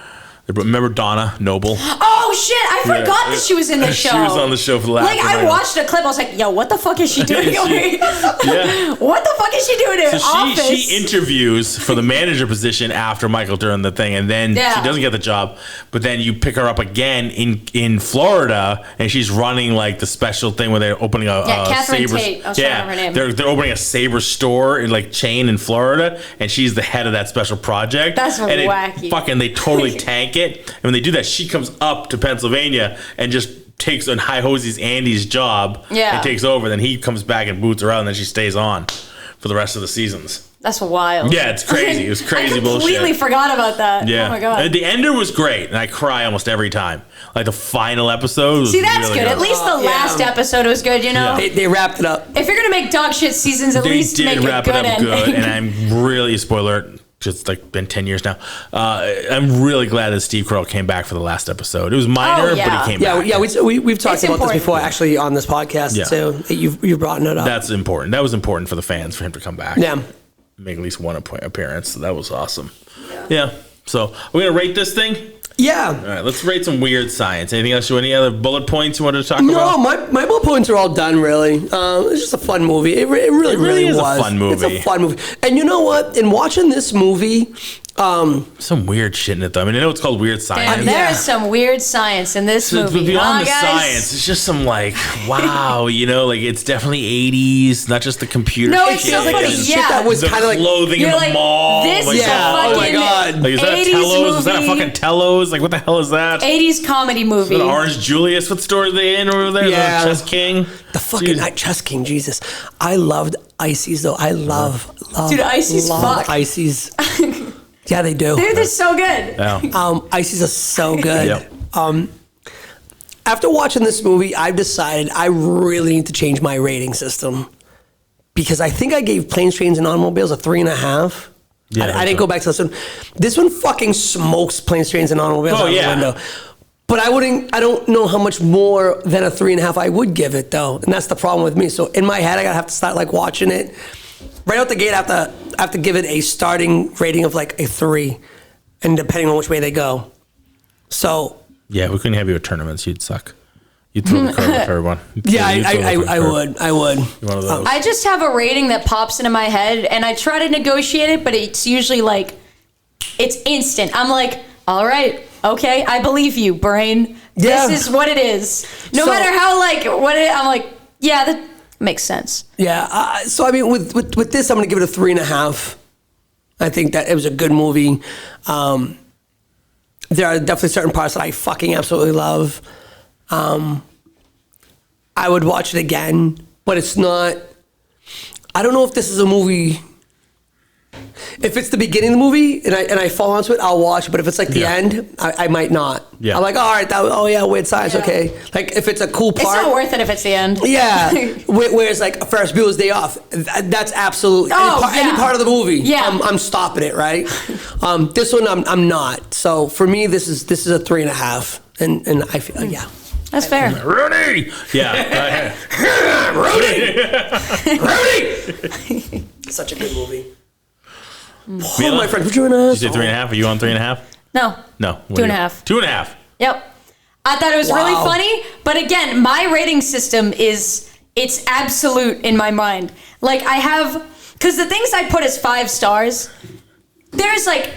Remember Donna Noble? Oh shit! I forgot that she was in the show. She was on the show for the last. Like I watched a clip. I was like, "Yo, what the fuck is she doing?" What the fuck is she doing in Office? She interviews for the manager position after Michael during the thing, and then she doesn't get the job. But then you pick her up again in Florida, and she's running like the special thing where they're opening a Catherine Sabre. Tate. I was trying to remember her name. They're opening a Sabre store in like chain in Florida, and she's the head of that special project. That's wacky. They totally tank it. And when they do that, she comes up to Pennsylvania and just takes on high hosies Andy's job and takes over. Then he comes back and boots her out, and then she stays on for the rest of the seasons. That's wild. Yeah, it's crazy. It was crazy bullshit. I completely forgot about that. Yeah. Oh my god. And the ender was great, and I cry almost every time. Like the final episode was that's really good. At least the last episode was good, you know? They wrapped it up. If you're going to make dog shit seasons, at least make it wrap good it up ending. good. And I'm really, spoiler alert, it's like been 10 years now. I'm really glad that Steve Carell came back for the last episode. It was minor, but he came back. Yeah, we've talked about this before, actually, on this podcast, too. You've brought it up. That's important. That was important for the fans, for him to come back. Yeah. Make at least one appearance. So that was awesome. Yeah. So, we're going to rate this thing? Yeah. All right, let's rate some weird science. Anything else? Any other bullet points you wanted to talk about? No, my bullet points are all done, really. It's just a fun movie. It really is was. A fun movie. It's a fun movie. And you know what? In watching this movie... some weird shit in it, though. I mean, I know it's called weird science. And there is some weird science in this movie. But beyond the guys? science, it's just some like, wow, like it's definitely 80s, not just the computer No, shit. it's so funny. Shit that was the kind of like clothing in the mall. This like, is a fucking oh my god! Like, is that a 80s Tellos? movie. Is that a fucking Tellos? Like, what the hell is that? 80s comedy movie. The Orange Julius. What store are they in over there? Yeah. The Chess King. The fucking Chess King. Jesus, I loved Ices though. I love Dude, Ices fuck. Ices. Yeah, they do. They're so good. Yeah. Ices are so good. Yep. After watching this movie, I've decided I really need to change my rating system because I think I gave Planes, Trains, and Automobiles a 3.5. Yeah, I didn't go back to this one. This one fucking smokes Planes, Trains, and Automobiles out the window. But I don't know how much more than a 3.5 I would give it though, and that's the problem with me. So in my head, I gotta have to start like watching it. Right out the gate, I have to give it a starting rating of like a 3, and depending on which way they go. So yeah, we couldn't have you at tournaments. You'd suck. You'd throw the curve with everyone. Yeah, I would. One of those. I just have a rating that pops into my head, and I try to negotiate it, but it's usually like it's instant. I'm like, all right, okay, I believe you, brain. Yeah. This is what it is. No matter how I'm like, yeah, that makes sense. Yeah. So I mean, with this, I'm going to give it a 3.5. I think that it was a good movie. There are definitely certain parts that I fucking absolutely love. I would watch it again, but it's not. I don't know if this is a movie. If it's the beginning of the movie and I fall onto it, I'll watch it. But if it's like the end, I might not. Yeah. I'm like, all right, weird science, okay. Like if it's a cool part, It's not worth it if it's the end. yeah. Whereas like Ferris Bueller's Day Off, that's absolutely any part of the movie. Yeah. I'm stopping it, right? This one I'm not. So for me, this is a 3.5, and I feel That's fair. Rudy! Yeah. Rudy! Such a good movie. Oh, my friend, put you in Did you say 3.5? Are you on 3.5? No. No. 2.5. 2.5. Yep. I thought it was really funny, but again, my rating system it's absolute in my mind. Like because the things I put as 5 stars, there's like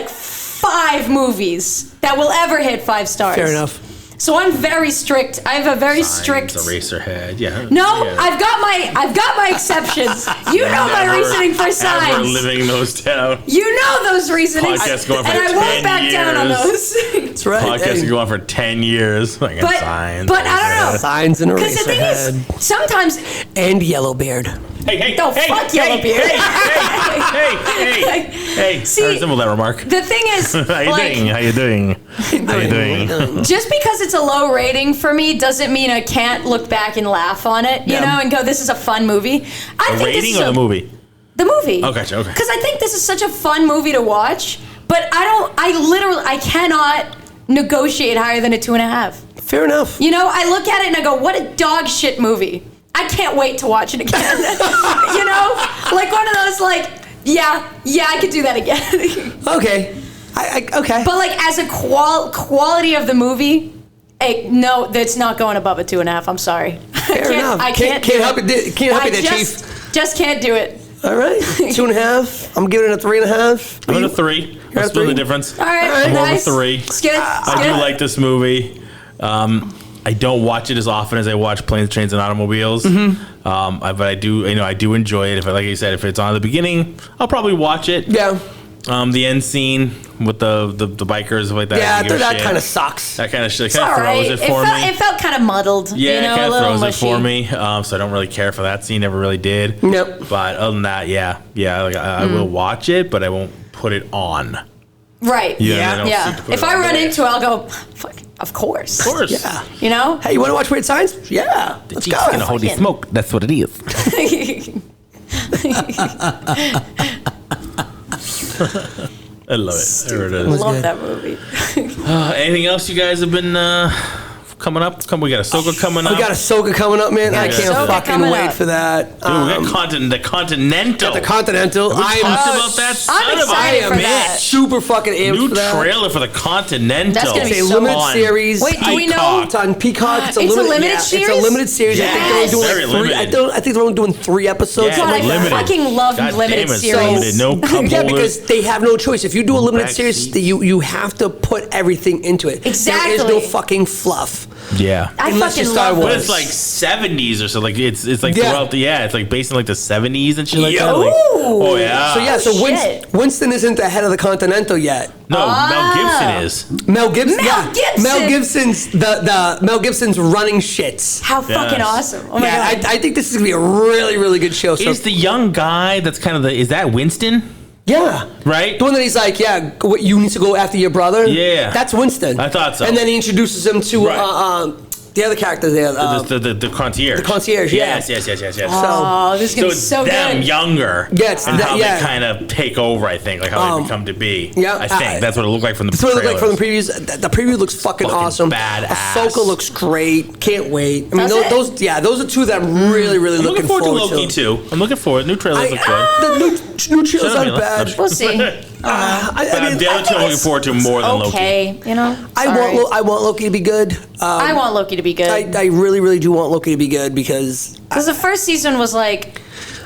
5 movies that will ever hit 5 stars. Fair enough. So I'm very strict. I have a very strict. Eraserhead. Yeah. No, I've got my exceptions. You know my reasoning for signs. We're living those down. You know those reasonings. Podcasts going for and 10 I won't back down on those. That's right. Podcasts go on for 10 years. Like signs. But I don't know. Signs and Because the thing Eraserhead. is, sometimes. And Yellowbeard. Hey. Fuck Yellowbeard. Hey. See, I resemble that remark. The thing is, How you doing? just because it's a low rating for me doesn't mean I can't look back and laugh on it, you know, and go, this is a fun movie. I think rating this is or the movie? The movie. Oh, gotcha. Okay. Because I think this is such a fun movie to watch, but I cannot negotiate higher than a 2.5. Fair enough. You know, I look at it and I go, what a dog shit movie. I can't wait to watch it again. You know? Like one of those, like, yeah, I could do that again. Okay. Okay. But like as a quality of the movie, no, that's not going above a 2.5. I'm sorry. Fair enough. I can't help it. Can't help it, Chief. Just can't do it. All right. 2.5. I'm giving it a 3.5. I'm at a 3. That's split the difference. All right. I'm Nice. over 3. It's good. I do like this movie. I don't watch it as often as I watch Planes, Trains, and Automobiles. Mm-hmm. But I do enjoy it. Like you said, if it's on at the beginning, I'll probably watch it. Yeah. The end scene with the bikers like that. Yeah, that kind of sucks. That kind of shit It's all right. throws it for me. It felt kind of muddled. Yeah, you know, it kind a of little throws mushy. it for me. So I don't really care for that scene. Never really did. Nope. But other than that, yeah. Like, I will watch it, but I won't put it on. Right. Yeah. Yeah. If I run into it, I'll go, fuck, of course. Of course. Yeah. You know? Hey, you want to watch Weird Science? Yeah. Let's go. Gonna hold you smoke. That's what it is. I love it. There it I is. love that movie. Anything else you guys have been coming up? We got Ahsoka coming up. We got Ahsoka coming up, man. I can't Ahsoka fucking coming wait up. for that. Dude, we got the Continental. The Continental. We talked about that. I'm son of a excited for bitch. that. super fucking amped New for that. trailer for the Continental. That's gonna be It's a so limited on series. Wait, do we know? Peacock. It's on Peacock. It's a It's a limited, limited yeah, series? It's a limited series. I think they're only doing Very like 3. limited. I think they're only doing 3 episodes. Yeah, God, something I like that. fucking love God limited damn it, series. limited. No cup Yeah, holders. because they have no choice. If you do a limited back series, seats. you have to put everything into it. Exactly. There is no fucking fluff. Yeah. I Unless fucking you Star love Wars. But this. it's like 70s or so. Like it's like Yeah. throughout it's like based in like the 70s and shit like that. Yo. Like, oh yeah. So shit. Winston isn't the head of the Continental yet. No, Mel Gibson is. Mel Gibson. Mel Gibson. Mel Gibson's running shits. How fucking Yes. awesome. Oh my Yeah, God. I think this is gonna be a really, really good show. So, Is the young guy that's kind of is that Winston? yeah, Right? the one that he's like, yeah, what, you need to go after your brother. Yeah. that's Winston. I thought so. And then he introduces him to Right. the other character there. The concierge. the concierge, yeah. Yes. Oh, this is gonna be it's so them good. younger. Yeah, it's and that- how yeah. they kind of take over, I think, like how they become to be. yeah, I think that's what it looked like from the That's what it looked like from the trailers. previews. The preview looks fucking awesome. badass. Ahsoka looks great. Can't wait. I mean, Does it? those are two that I'm really, really I'm looking forward to forward Loki too. I'm looking forward. New trailer looks good. The new trailers Shut up, aren't Ilan. bad. We'll see. But the other two I'm looking forward to more than Loki. Okay, you know. I Sorry. want Loki to be good. I want Loki to be good. I really, really do want Loki to be good because Because the first season was like,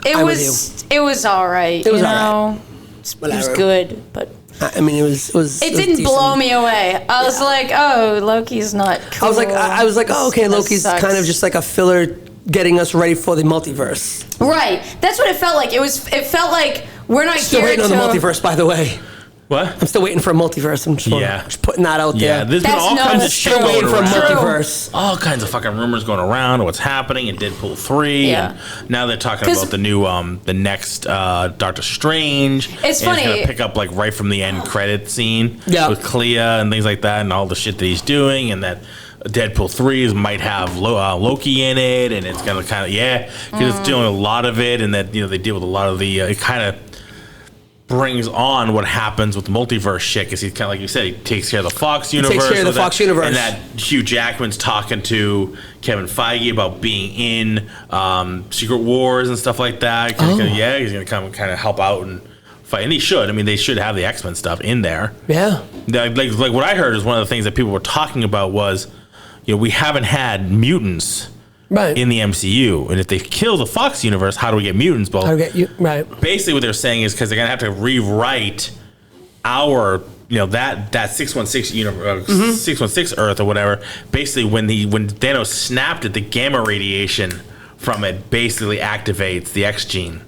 it I'm was all right. It was you all right. know? It was Whatever. good, but I mean, it was. it didn't decent. blow me away. I was like, oh, Loki's not cool. I was like, oh, okay, That Loki's sucks. kind of just like a filler, getting us ready for the multiverse. Right. That's what it felt like. It felt like we're not Still here waiting on to. the multiverse, by the way. What? I'm still waiting for a multiverse. I'm just putting that out Yeah, there. there's been That's all no- kinds of that's shit true. going Waiting for a around. True. multiverse. All kinds of fucking rumors going around of what's happening in Deadpool 3. Yeah. And now they're talking 'Cause- about the new, the next Doctor Strange. It's and funny. It's going to pick up like right from the end credit scene Yeah. with Clea and things like that and all the shit that he's doing. And that Deadpool 3 might have Loki in it. And it's going to kind of, because it's doing a lot of it. And that, they deal with a lot of the, it kind of brings on what happens with the multiverse shit because he's kind of like you said, he takes care of the Fox universe. takes care of the with Fox that, universe. and that Hugh Jackman's talking to Kevin Feige about being in Secret Wars and stuff like that. He's gonna come and kind of help out and fight, and he should. I mean, they should have the X-Men stuff in there. Yeah. Like what I heard is one of the things that people were talking about was, we haven't had mutants. Right. In the MCU, and if they kill the Fox universe, how do we get mutants? Well, Right. basically what they're saying is because they're gonna have to rewrite our that 616 616 Earth or whatever. Basically, when Thanos snapped it, the gamma radiation from it basically activates the X gene.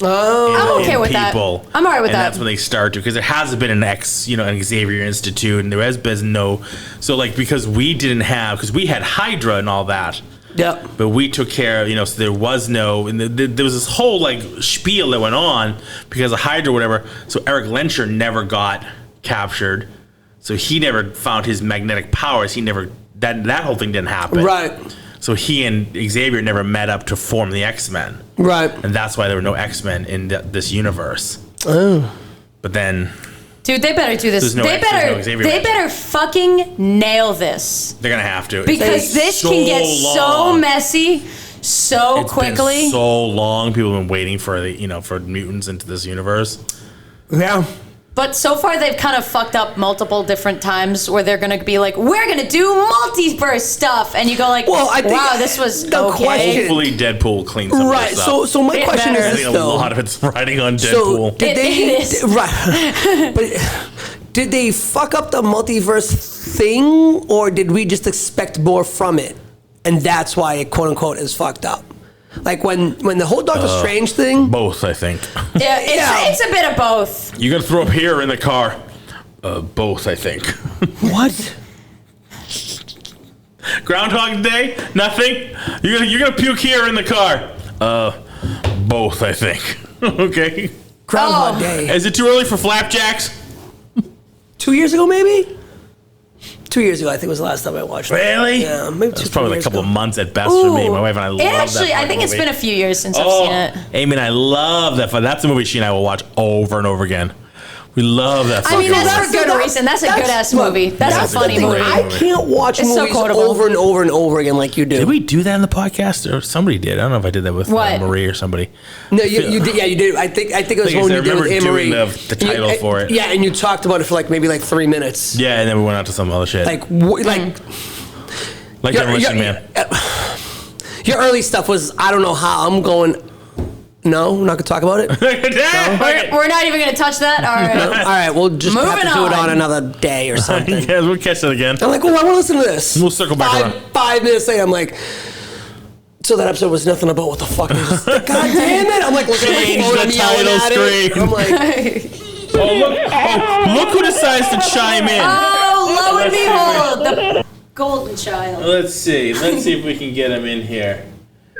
Oh. I'm okay with that. People. I'm alright with and that. that's when they start to, because there hasn't been an an Xavier Institute, and there has been no. So because we had Hydra and all that. Yeah. But we took care of, so there was no, and there was this whole spiel that went on because of Hydra or whatever. So Eric Lenscher never got captured. So he never found his magnetic powers. He never, that whole thing didn't happen. Right. So he and Xavier never met up to form the X-Men. Right. And that's why there were no X-Men in this universe. Oh. But then... Dude, they better do this. No they better fucking nail this. They're going to have to. Because this can get so messy so quickly. Been so long. People have been waiting for for mutants into this universe. Yeah. But so far, they've kind of fucked up multiple different times where they're going to be like, we're going to do multiverse stuff. And you go like, well, I think wow, this was the okay. Question, hopefully Deadpool cleans some of this up. So my question is this, though. A lot of it's riding on Deadpool. So did but did they fuck up the multiverse thing, or did we just expect more from it? And that's why it, quote unquote, is fucked up. Like when the whole Doctor Strange thing. Both, I think. Yeah, it's a bit of both. You gonna throw up here in the car? Both, I think. What? Groundhog Day? Nothing. You're gonna puke here in the car? Both, I think. Okay. Groundhog Day. Is it too early for flapjacks? 2 years ago, maybe. 2 years ago, I think was the last time I watched it. Really? Yeah, maybe It's probably a couple of months at best for me. My wife and I love that. I think it's been a few years since I've seen it. Amen. I love that. That's a movie she and I will watch over and over again. We love that. I mean, that's for good reason. That's a good ass movie. That's a funny movie. I can't watch It's so movies quotable. over and over and over again like you do. Did we do that in the podcast, or somebody did? I don't know if I did that with Marie or somebody. No, you did. Yeah, you did. I think it was when you did with Anne-Marie. The title for it. Yeah, and you talked about it for maybe 3 minutes. Yeah, and then we went on to some other shit. Like Demolition Man. Your early stuff was, I don't know how. I'm going. No, we're not gonna talk about it. We're not even gonna touch that. All right. No? All right, we'll just have to do it on another day or something. Yeah, we'll catch it again. I'm like, well, I want to listen to this. We'll circle back around. 5 minutes later, I'm like, so that episode was nothing about what the fuck. God damn it! I'm like looking at my phone, I'm yelling at it. I'm like, look who decides to chime in. Oh, lo and behold, the golden child. Let's see if we can get him in here.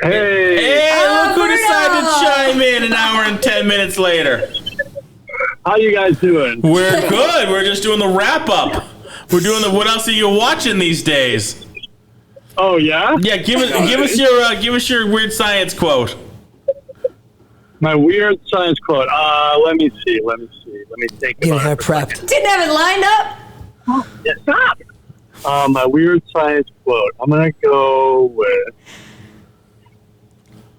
Hey, look who decided to chime in an hour and 10 minutes later. How you guys doing? We're good. We're just doing the wrap up. We're doing the what else are you watching these days? Oh yeah? Yeah, give us your weird science quote. My weird science quote. Let me see. Let me think. getting her prepped. Didn't have it lined up. Yeah, stop. My weird science quote. I'm gonna go with.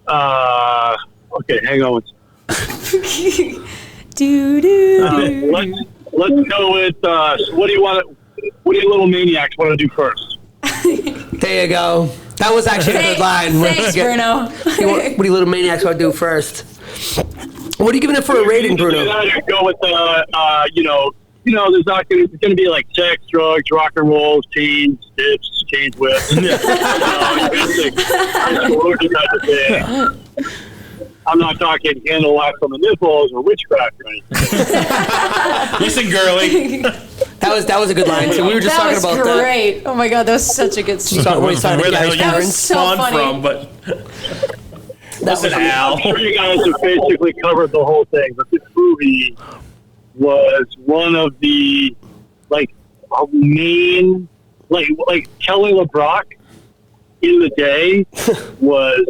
Okay, hang on. Let's go with. What do you want? What do you little maniacs want to do first? There you go. That was actually a good line. Thanks, Bruno. What do you little maniacs want to do first? What are you giving it for a rating, Bruno? Go with there's not going to be like sex, drugs, rock and roll, chains, dips, chains whips. I'm not talking candle wax on the nipples or witchcraft or anything. Listen, girly. That was a good line too. We were just talking about that. That was great. Oh my god, that was such a good story. Where the hell That you was so spawned funny. from? But listen, Al. I'm sure you guys have basically covered the whole thing, but this movie was one of the main Kelly LeBrock in the day was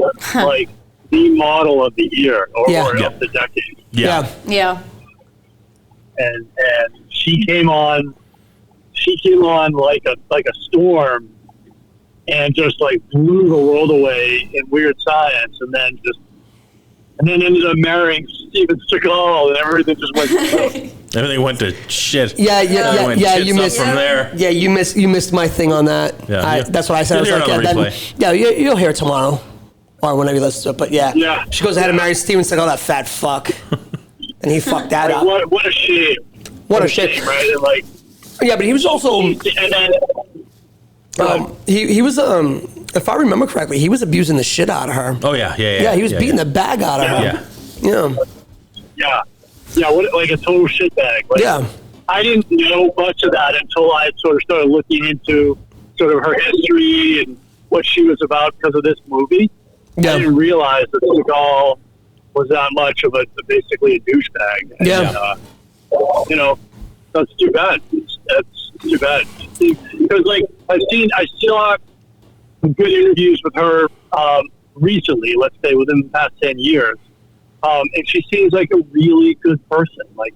the model of the year or of the decade. Yeah. And she came on like a storm and just blew the world away in Weird Science, and then ended up marrying Steven Seagal, and everything just went. Everything went to shit. Yeah. You missed from there. Yeah, you missed my thing on that. Yeah, that's what I said. You'll I was hear like, you'll hear it tomorrow or whenever you listen to it. But yeah. She goes ahead and marries Steven Seagal, that fat fuck, and he fucked that up. What a shame. What a shame, right? And yeah, but he was also. And then. He was if I remember correctly, he was abusing the shit out of her. Oh yeah. Yeah, he was beating the bag out of her. Yeah, what a total shitbag. I didn't know much of that until I sort of started looking into sort of her history and what she was about because of this movie. Yeah. I didn't realize that Seagal was that much of basically a douchebag. Yeah. And, that's too bad. That's too bad. Because I some good interviews with her recently, let's say within the past 10 years. And she seems like a really good person. Like,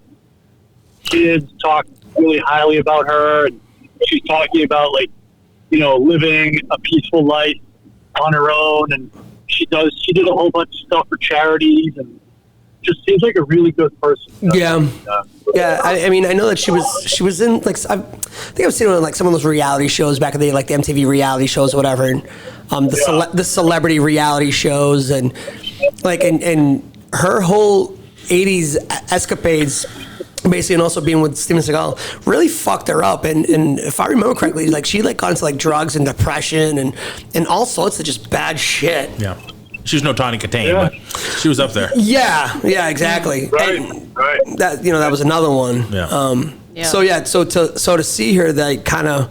kids talk really highly about her, and she's talking about, like, you know, living a peaceful life on her own, and she did a whole bunch of stuff for charities, and just seems like a really good person. Yeah. Yeah, I mean, I know that she was in, like, I think I've seen her in, like, some of those reality shows back in the day, like the MTV reality shows or whatever, and the celebrity reality shows, and, like, and her whole 80s escapades, basically, and also being with Steven Seagal, really fucked her up. And if I remember correctly, like, she, like, got into, like, drugs and depression and all sorts of just bad shit. Yeah. She was no Tawny Katane, but she was up there. Yeah, exactly. Right. That, you know, that was another one. Yeah. So to see her, like, kind of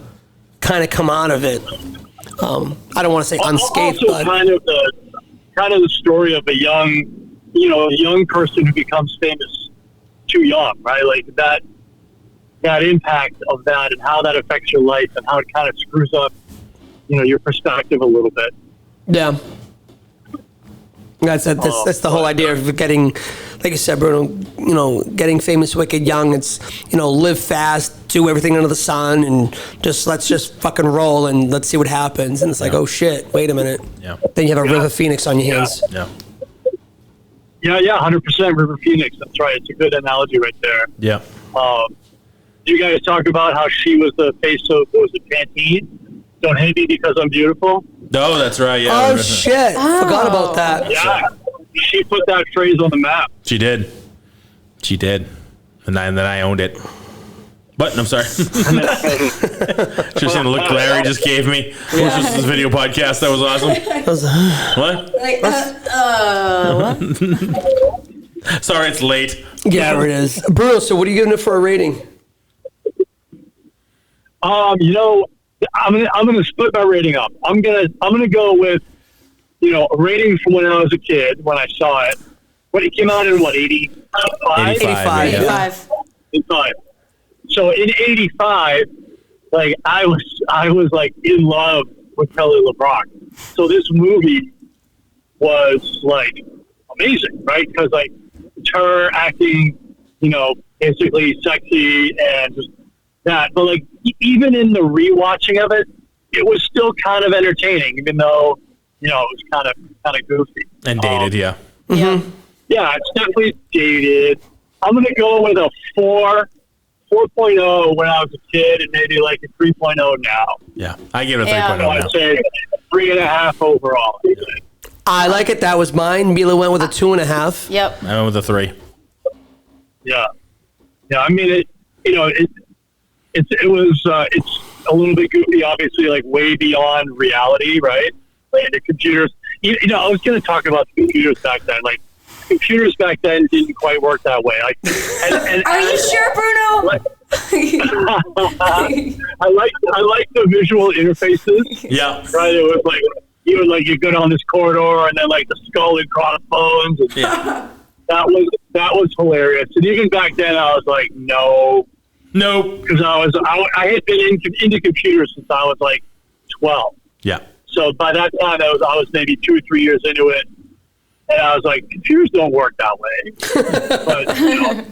come out of it. I don't want to say unscathed, also but kind of the story of a young person who becomes famous too young, right? Like that impact of that and how that affects your life and how it kind of screws up, you know, your perspective a little bit. Yeah. That's the whole idea of getting, like you said, Bruno, you know, getting famous wicked young. It's, you know, live fast, do everything under the sun, and let's just fucking roll and let's see what happens. And it's like, oh shit, wait a minute. Yeah. Then you have a River Phoenix on your hands. Yeah. Yeah, 100% River Phoenix. That's right. It's a good analogy right there. Yeah. You guys talk about how she was the face of, what was it, Pantene? Don't hate me because I'm beautiful. Oh, that's right. Yeah. Oh shit! Forgot about that. Yeah, she put that phrase on the map. She did, and then I owned it. But I'm sorry. Just seeing the look Larry just gave me. It was just this video podcast. That was awesome. What? What? Sorry, it's late. Yeah, it is. Bruno, so what are you giving it for a rating? You know, I'm gonna split my rating up. I'm gonna go with, you know, a rating from when I was a kid when I saw it. When it came out in what, 85? 85. So in 85, like I was like in love with Kelly LeBrock. So this movie was like amazing, right? Because like it's her acting, you know, basically sexy and just that. But like even in the rewatching of it, it was still kind of entertaining, even though, you know, it was kind of goofy and dated. Yeah. Mm-hmm. Yeah, it's definitely dated. I'm gonna go with a 4.0 when I was a kid, and maybe like a 3.0 now. Yeah, I give it a 3.0 So now. I'd say 3.5 overall. I like it. That was mine. Mila went with a 2.5. Yep. I went with a 3. Yeah. I mean, it's a little bit goofy, obviously, like way beyond reality, right? Like the computers. You know, I was going to talk about the computers back then. Like computers back then didn't quite work that way. Like, are you sure, Bruno? I like the visual interfaces. Yeah. Right. It was like you go down this corridor and then like the skull and crossbones. And Yeah. That was hilarious. And even back then, I was like, nope. Because I had been into computers since I was like 12. Yeah. So by that time, I was maybe 2 or 3 years into it, and I was like, computers don't work that way. But, you know,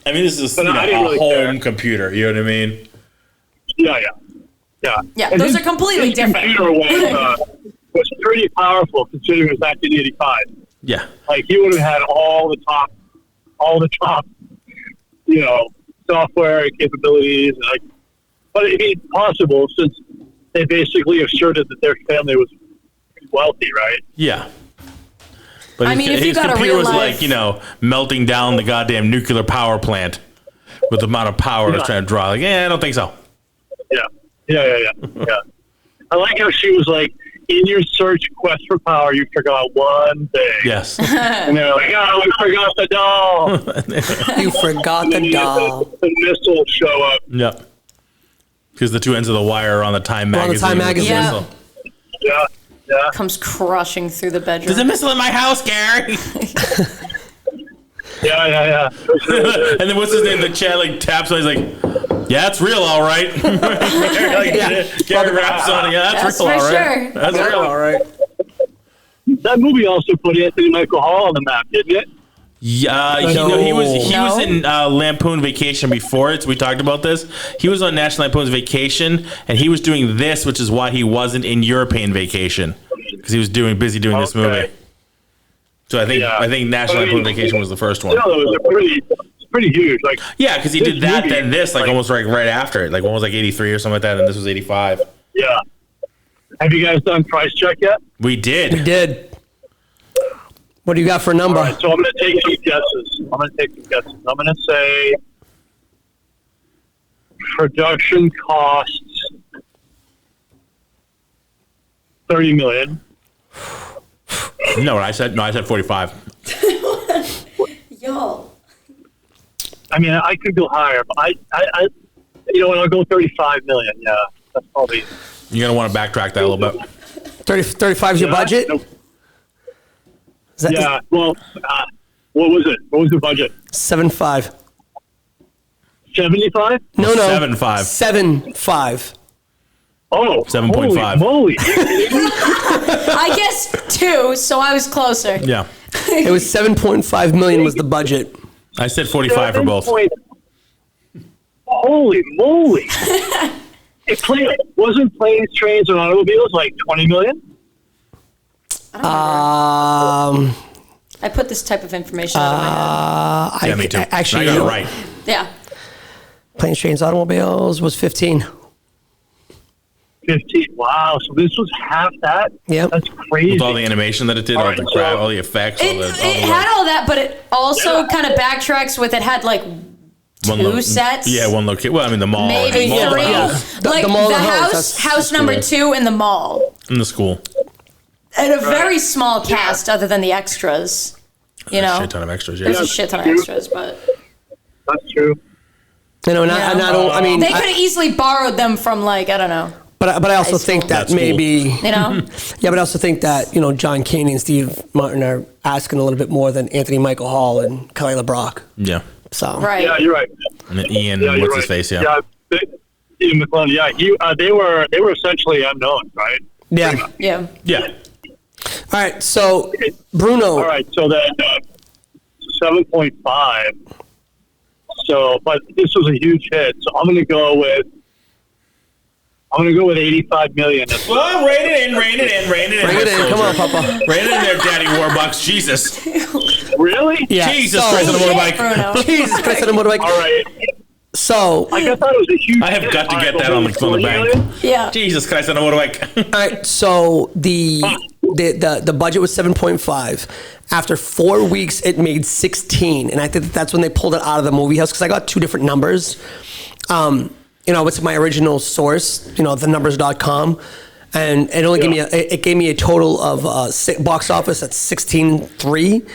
I mean, this is But I a didn't really home care. computer. You know what I mean? yeah. Yeah, And those his- are completely his different. computer was pretty powerful considering it was 1985. Yeah. Like he would have had all the top, you know, software capabilities, and like, but it'd be possible since they basically asserted that their family was pretty wealthy, right? Yeah. But I mean, if you his got a computer real was life- like, you know, melting down the goddamn nuclear power plant with the amount of power it's trying to draw. Like, I don't think so. Yeah. I like how she was like, in your quest for power, you forgot one thing. Yes. And they're like, oh, we forgot the doll. You forgot And then the you get doll. the missile show up. Yep. Because the two ends of the wire are on the Time We're on the magazine. Time with the magazine. missile. Yeah. Comes crushing through the bedroom. There's a missile in my house, Gary. Yeah. And then what's his name? The chat like taps on. He's like, Yeah, that's real, all right. Gary raps on it. Yeah, that's real, all right. Sure. That's real, all right. That movie also put Anthony Michael Hall on the map, didn't it? Yeah, he was in Lampoon Vacation before it. So we talked about this. He was on National Lampoon's Vacation, and he was doing this, which is why he wasn't in European Vacation, because he was busy doing this movie. So I think National Lampoon Vacation was the first one. No, it was pretty huge. Like, yeah, because he did that, movie, then this, like almost right after it. Like one was like 83 or something like that, and this was 85. Yeah. Have you guys done price check yet? We did. What do you got for a number? All right, so I'm going to take some guesses. I'm going to say production costs $30 million. No, I said 45. Yo. I mean, I could go higher, but I I'll go $35 million. Yeah, that's probably. You're going to want to backtrack that a little bit. 35 is your budget? No. Well, what was it? What was the budget? 7.5. 75? No. 7.5. 7.5. Oh, 7.5. Holy moly. I guess 2, so I was closer. Yeah. It was 7.5 million was the budget. I said 45 for both. Holy moly. Wasn't Planes, Trains, and Automobiles like $20 million? I put this type of information out of my head. Yeah, me too. Actually, I got it right. Yeah. Planes, Trains, Automobiles was 15. 15. Wow. So this was half that? Yeah. That's crazy. With all the animation that it did, all the crap, all the effects. It had all that, but it also kind of backtracks with it had like two sets. Yeah, one location. Well, I mean, the mall. Maybe the mall, three. The mall, the house number 2 in the mall. In the school. And a very small cast other than the extras. You know? A shit ton of extras, yeah. There's a shit ton of extras, but... That's true. I mean... They could have easily borrowed them from, like, I don't know. But I also think that maybe... You know? Yeah, but I also think that, John Caney and Steve Martin are asking a little bit more than Anthony Michael Hall and Kelly LeBrock. Yeah. So... Right. Yeah, you're right. And then Ian, what's his face, Yeah, Ian McClellan, they were essentially unknown, right? Yeah. Yeah. Yeah. All right, so Bruno. All right, so then 7.5. So, but this was a huge hit. So I'm going to go with 85 million. Well, rein it in. Bring it in. Come on, Papa. Rein it in there, Daddy Warbucks. Jesus. Really? Yeah. Jesus Christ on a motorbike. Jesus Christ on a motorbike. All right. So I thought it was a huge. I have got to get that on the bank. Yeah. Jesus Christ on a motorbike. all right, so the budget was 7.5. After 4 weeks, it made 16, and I think that's when they pulled it out of the movie house because I got two different numbers. What's my original source? thenumbers.com, and it only gave me a total of box office at 16.3,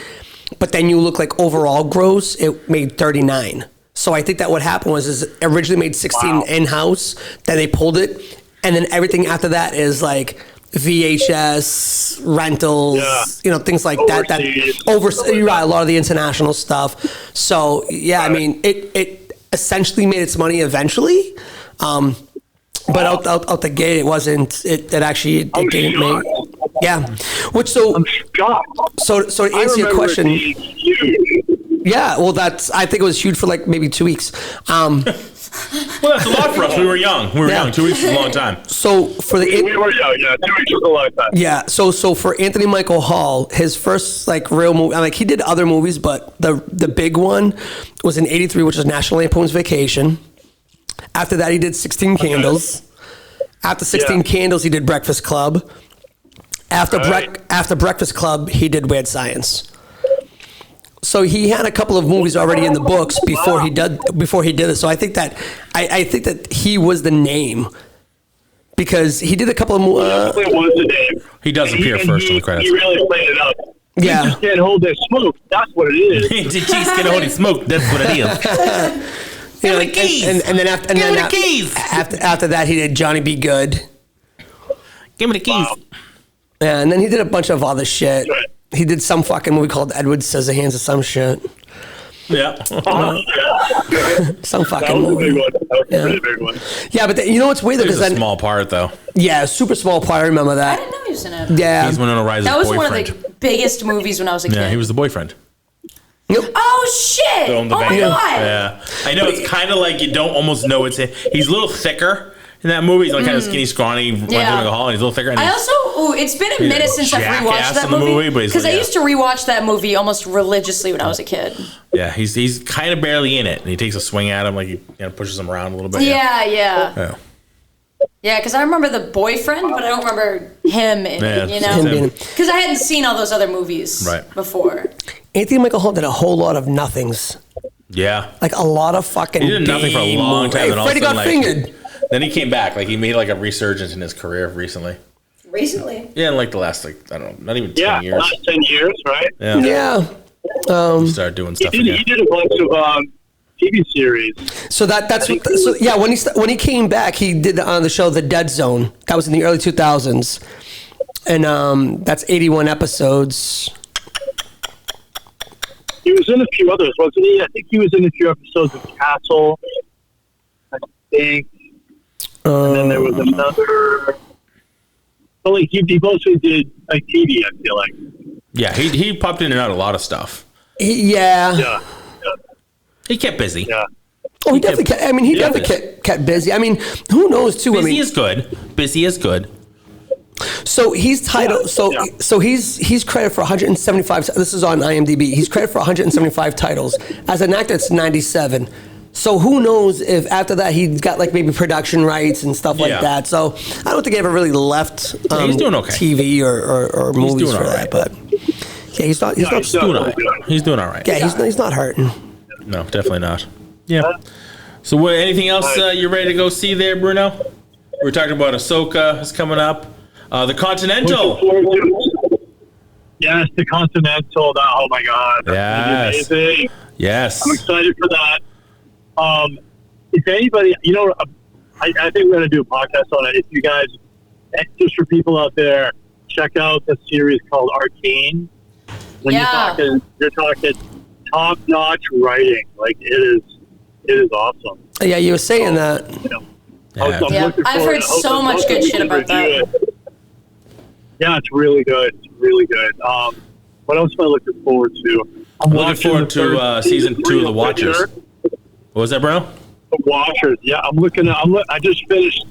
but then you look like overall gross, it made 39. So I think that what happened was it originally made 16 in-house, then they pulled it, and then everything after that is like VHS, rentals, things like that. You're right, a lot of the international stuff. So yeah, I mean, it essentially made its money eventually, but out the gate, it wasn't. It didn't make. Yeah, I'm shocked. So to answer your question. Yeah, well, I think it was huge for like maybe 2 weeks. Well, that's a lot for us. We were young. 2 weeks is a long time. So for we were young. Yeah, 2 weeks was a long time. Yeah. So for Anthony Michael Hall, his first like real movie, like he did other movies, but the big one was in '83, which was National Lampoon's Vacation. After that, he did 16 Candles. After 16 Candles, he did Breakfast Club. After Breakfast Club, he did Weird Science. So he had a couple of movies already in the books before he did it. So I think that he was the name because he did a couple of movies. It was the name. He does appear first in the credits. He really played it up. Yeah. He just can't hold their smoke. That's what it is. Cheese can't hold his smoke. That's what it is. Give me the keys. And then after that, he did Johnny Be Good. Give me the keys. Wow. Yeah, and then he did a bunch of other shit. Right. He did some fucking movie called Edward Scissorhands or some shit. Yeah. Some fucking That was a movie. big one. That was a really big one. Yeah, but you know what's weird? It was Because a then, small part, though. yeah, super small part. I remember I that. didn't know he was in it. Yeah. He's Winona Ryder's That was boyfriend. one of the biggest movies when I was a kid. Yeah, he was the boyfriend. Oh shit! Owned the Oh my bank. god! Yeah, I know. It's kind of like you don't almost know it's him. He's a little thicker in that movie. He's like kind of skinny, scrawny, runs Yeah. through the hall, and he's a little thicker. And I he's- also, it's been a minute since I've jackass rewatched that in the movie, but movie he's because like, I used to rewatch that movie almost religiously when I was a kid. yeah, he's kind of barely in it, and he takes a swing at him, like he kind of pushes him around a little bit. Yeah. Yeah. Yeah, because I remember the boyfriend, but I don't remember him in Yeah, it, you same. know? Because I hadn't seen all those other movies before. Anthony Michael Hall did a whole lot of nothings. Yeah. Like a lot of fucking. He did nothing for a long time. Hey, and all Freddie of a got sudden, fingered. Then he came back. Like he made like a resurgence in his career recently. Recently? Yeah, in like the last I don't know, not even 10 Yeah, years. last 10 years, right? Yeah. Yeah. He started doing stuff He again. did a bunch of TV series. So that's so yeah. When he came back, he did on the show The Dead Zone. That was in the early 2000s, and that's 81 episodes. He was in a few others, wasn't he? I think he was in a few episodes of Castle. I think. And then there was another. Well, like he mostly did like TV. I feel like. Yeah, he popped in and out of a lot of stuff. Yeah. Yeah. He kept busy. Yeah. Oh, he definitely kept. I mean, he definitely kept busy. I mean, who knows too? Busy I mean, is good. Busy is good. so he's titled. So he's credited for 175. This is on IMDb. He's credited for 175 titles. As an actor, it's 97. So who knows if after that he got like maybe production rights and stuff like Yeah. that. So I don't think he ever really left he's doing okay. TV or movies doing for all that. right. But yeah, he's not. He's not. He's doing all right. He's doing all right. Yeah, he's not hurting. No, definitely not. Yeah. So, what? Anything else you're ready to go see there, Bruno? We were talking about Ahsoka is coming up. The Continental. Yes, the Continental. Oh my God. That's Yes. amazing. Yes. I'm excited for that. If anybody, I think we're going to do a podcast on it. If you guys, just for people out there, check out the series called Arcane. When you're talking top-notch writing. Like it is awesome. Yeah, you were saying that. Yeah. I've heard so much good shit about that. Yeah, it's really good. It's really good. What else am I looking forward to? I'm looking forward to season 2 of The Watchers. What was that, Bruno? The Watchers. Yeah, I just finished.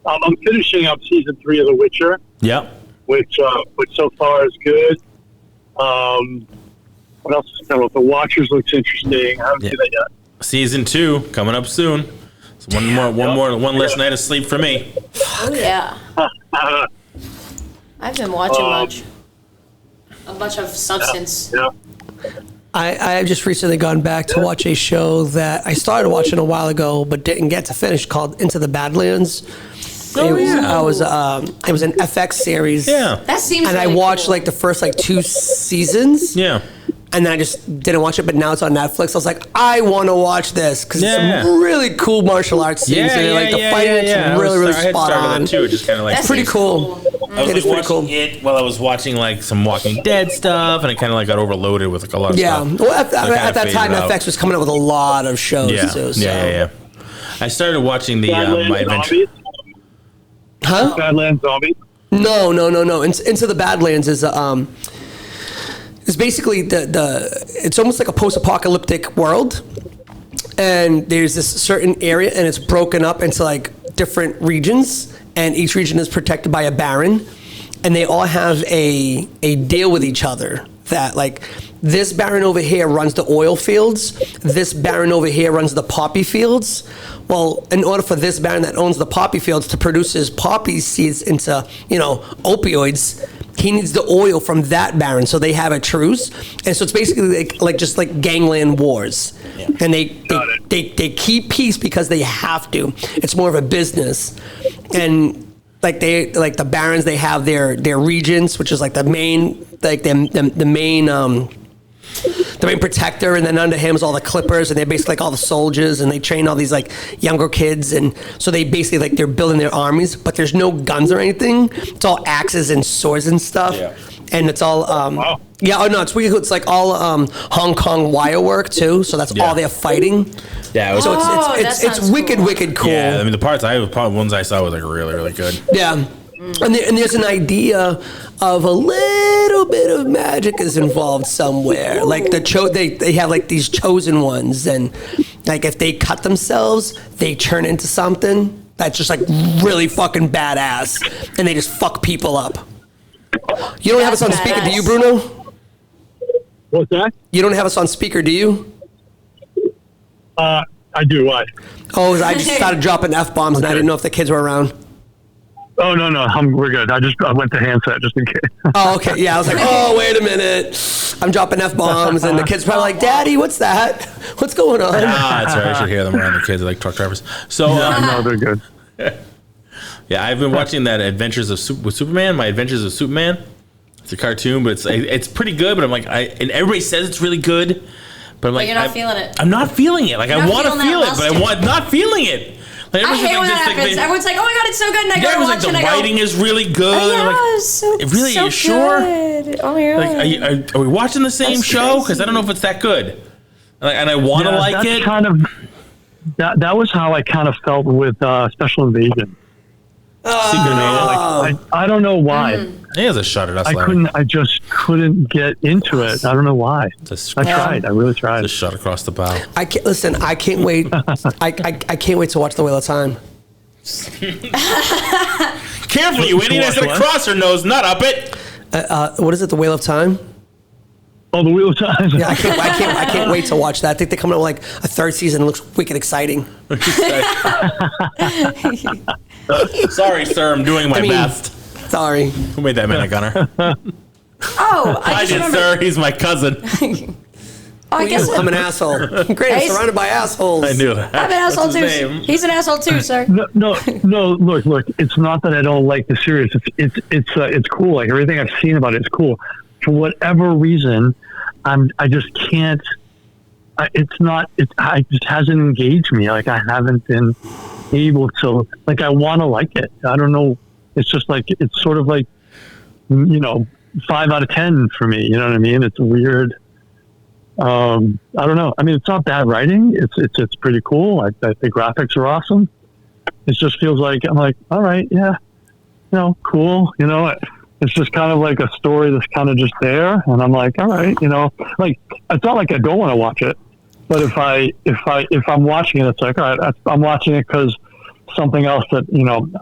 I'm finishing up season 3 of The Witcher. Yeah. Which so far is good. What else is coming up? The Watchers looks interesting. I haven't seen that yet. Season 2 coming up soon. So one less night of sleep for me. Oh, yeah. I've been watching a bunch of substance. Yeah. I have just recently gone back to watch a show that I started watching a while ago but didn't get to finish called Into the Badlands. It was an FX series. Yeah. That seems And really I watched cool. like the first like 2 seasons. Yeah. And then I just didn't watch it, but now it's on Netflix. I was like, I want to watch this because it's some really cool martial arts scenes in it. Like the fighting, it's really spot on. That too. Just kind of like It's pretty cool. It is pretty cool. While I was watching like some Walking Dead stuff, and it kind of like got overloaded with like a lot of Yeah. stuff. Well, at So it that kinda time, faded out. FX was coming up with a lot of shows Yeah. too. So. Yeah. I started watching the my adventure. Zombies? Huh? Badlands Zombies? No. Into the Badlands is it's basically it's almost like a post-apocalyptic world, and there's this certain area, and it's broken up into like different regions, and each region is protected by a baron, and they all have a deal with each other that like this baron over here runs the oil fields, this baron over here runs the poppy fields. Well, in order for this baron that owns the poppy fields to produce his poppy seeds into, opioids, he needs the oil from that baron. So they have a truce. And so it's basically like just like gangland wars. Yeah. And they keep peace because they have to. It's more of a business. And the barons, they have their regents, which is like the main protector, and then under him is all the clippers, and they're basically like all the soldiers, and they train all these like younger kids, and so they basically they're building their armies, but there's no guns or anything. It's all axes and swords and stuff. Yeah. and it's all Wow. yeah. Oh no, it's like all Hong Kong wire work too. So that's all they're fighting. Yeah, it was, So Oh, that it's sounds wicked, cool. wicked cool. yeah. I mean, the ones I saw was like really, really good. Yeah. And there's an idea of a little bit of magic is involved somewhere. Like they have like these chosen ones, and like if they cut themselves, they turn into something that's just like really fucking badass, and they just fuck people up. You don't have us on That's speaker, do you, badass. Bruno? What's that? You don't have us on speaker, do you? I do. Why? Oh, I just started dropping F-bombs, and I didn't know if the kids were around. Oh no, we're good. I went to handset just in case. Oh, okay. Yeah, I was like, oh, wait a minute. I'm dropping F-bombs, and the kids probably like, Daddy, what's that? What's going on? That's right. I should hear them around the kids, like truck drivers. So, No, they're good. yeah, I've been watching that Adventures with Superman. My Adventures of Superman. It's a cartoon, but it's pretty good. But I'm like, and everybody says it's really good, but I'm like, you're not feeling it. I'm not feeling it. Like I not want to feeling feel that it, but luster. I'm not feeling it. Like, I everyone's hate when like that this, happens. Everyone's like, "Oh my god, it's so good!" And I go to everyone's watch like, it, and the I go, writing is really good. "Oh, I'm yeah, like, so, really? so You sure? good. Oh my god! Are we watching the same That's show? Because crazy. I don't know if it's that good. And I want to Yeah, like that's it. Kind of that was how I kind of felt with Special Invasion. I don't know why. He has a shot at us. I just couldn't get into it. I don't know why. I tried. I really tried. Just shot across the bow. I can't listen. I can't wait. I can't wait to watch The Wheel of Time. Careful, you idiot! I said What? across her nose, not up it. What is it? The Wheel of Time? Oh, the Wheel of Time. Yeah, I can't wait to watch that. I think they're coming out with like a third season. It looks wicked exciting. Sorry, sir. I'm doing my best. Sorry. Who made that man a gunner? Oh, I I just did, remember. sir. He's my cousin. Oh, I guess I'm an asshole. Great, I'm Hey, surrounded by assholes. I knew that. I'm an asshole What's too. his name? He's an asshole too, sir. No. Look. It's not that I don't like the series. It's cool. Like everything I've seen about it is cool. For whatever reason, I just can't. It just hasn't engaged me. Like I haven't been able to. Like I want to like it. I don't know. It's just like it's sort of like 5 out of 10 for me. You know what I mean? It's weird. I don't know. I mean, it's not bad writing. It's pretty cool. The graphics are awesome. It just feels like I'm like, all right, yeah, cool. It's just kind of like a story that's kind of just there, and I'm like, all right, like it's not like I don't want to watch it, but if I'm watching it, it's like, all right, I'm watching it because something else that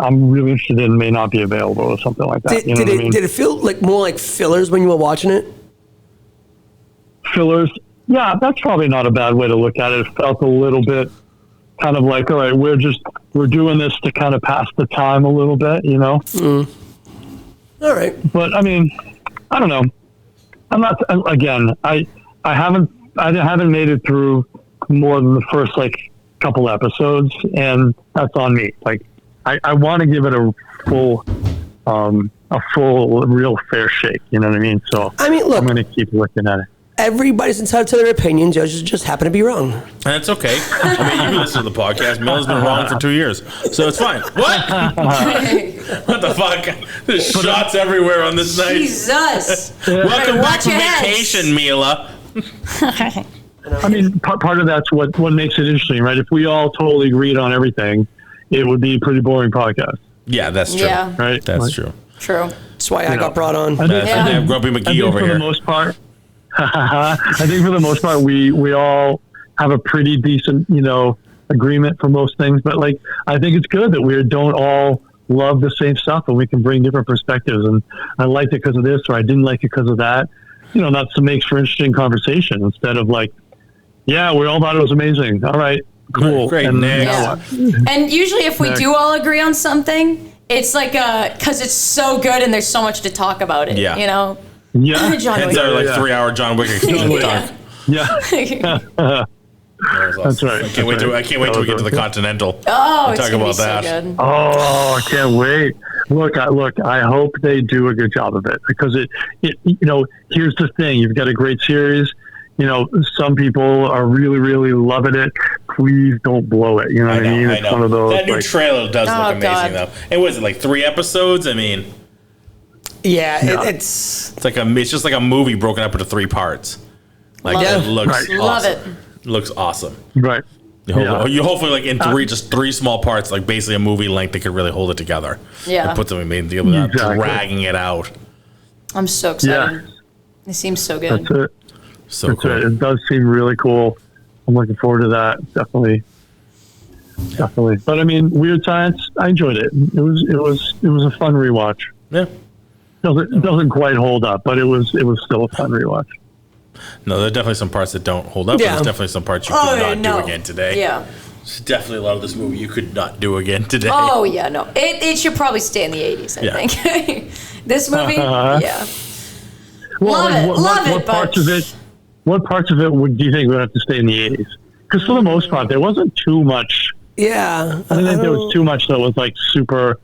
I'm really interested in may not be available or something like that. Did it feel like more like fillers when you were watching it? Fillers? Yeah, that's probably not a bad way to look at it. It felt a little bit kind of like, all right, we're doing this to kind of pass the time a little bit, All right. But I mean, I don't know. I'm not. Again, I haven't made it through more than the first couple episodes, and that's on me. Like, I want to give it a full, real fair shake. You know what I mean? So I mean, look, I'm going to keep looking at it. Everybody's entitled to their opinion. Judges just happen to be wrong. And that's okay. I mean, you can listen to the podcast. Miller's been wrong for 2 years, so it's fine. What? What the fuck? There's shots everywhere on this night. Jesus. Welcome back Watch from your heads. vacation, Mila. I mean, part of that's what makes it interesting, right? If we all totally agreed on everything, it would be a pretty boring podcast, Yeah, that's true. Yeah. right? That's true. True. That's why I got brought on. I think, I have Grumpy I McGee think over for here. the most part, I think for the most part, we all have a pretty decent, agreement for most things. But I think it's good that we don't all love the same stuff, and we can bring different perspectives. And I liked it because of this, or I didn't like it because of that. That makes for interesting conversation instead of yeah, we all thought it was amazing. All right, cool. Great, And next. now Yeah. what? And usually, if we Next. do all agree on something, it's because it's so good and there's so much to talk about it. Yeah. Yeah, John Hence Wick. our Yeah. 3-hour John Wick exchange talk. yeah. That was awesome. That's right. I can't wait till we get to the Continental. Oh, it's Talk gonna be about so that. good. Oh, I can't wait. Look, I hope they do a good job of it because it here's the thing. You've got a great series. Some people are really, really loving it. Please don't blow it. You know what I mean? I It's know. one of those. That new trailer does Oh, look amazing, God. though. And was it 3 episodes? I mean, Yeah, it's like it's just like a movie broken up into 3 parts. Like Love it looks awesome. Love it. Looks awesome. Right. You hopefully like in 3 small parts, like basically a movie length, they could really hold it together. Yeah. And put something deal with that, dragging it out. I'm so excited. Yeah. It seems so good. That's it. So cool. It does seem really cool. I'm looking forward to that. Definitely. But I mean, Weird Science, I enjoyed it. It was a fun rewatch. Yeah. Doesn't quite hold up, but it was still a fun rewatch. No, there are definitely some parts that don't hold up. Yeah. But there's definitely some parts you could not do again today. Yeah. There's definitely a lot of this movie you could not do again today. Oh, yeah, no. It should probably stay in the 80s, I think. This movie, yeah. Well, Love it, what parts of it? What parts of it do you think would have to stay in the 80s? Because for the most part, there wasn't too much. Yeah, I don't think there was too much that was like super,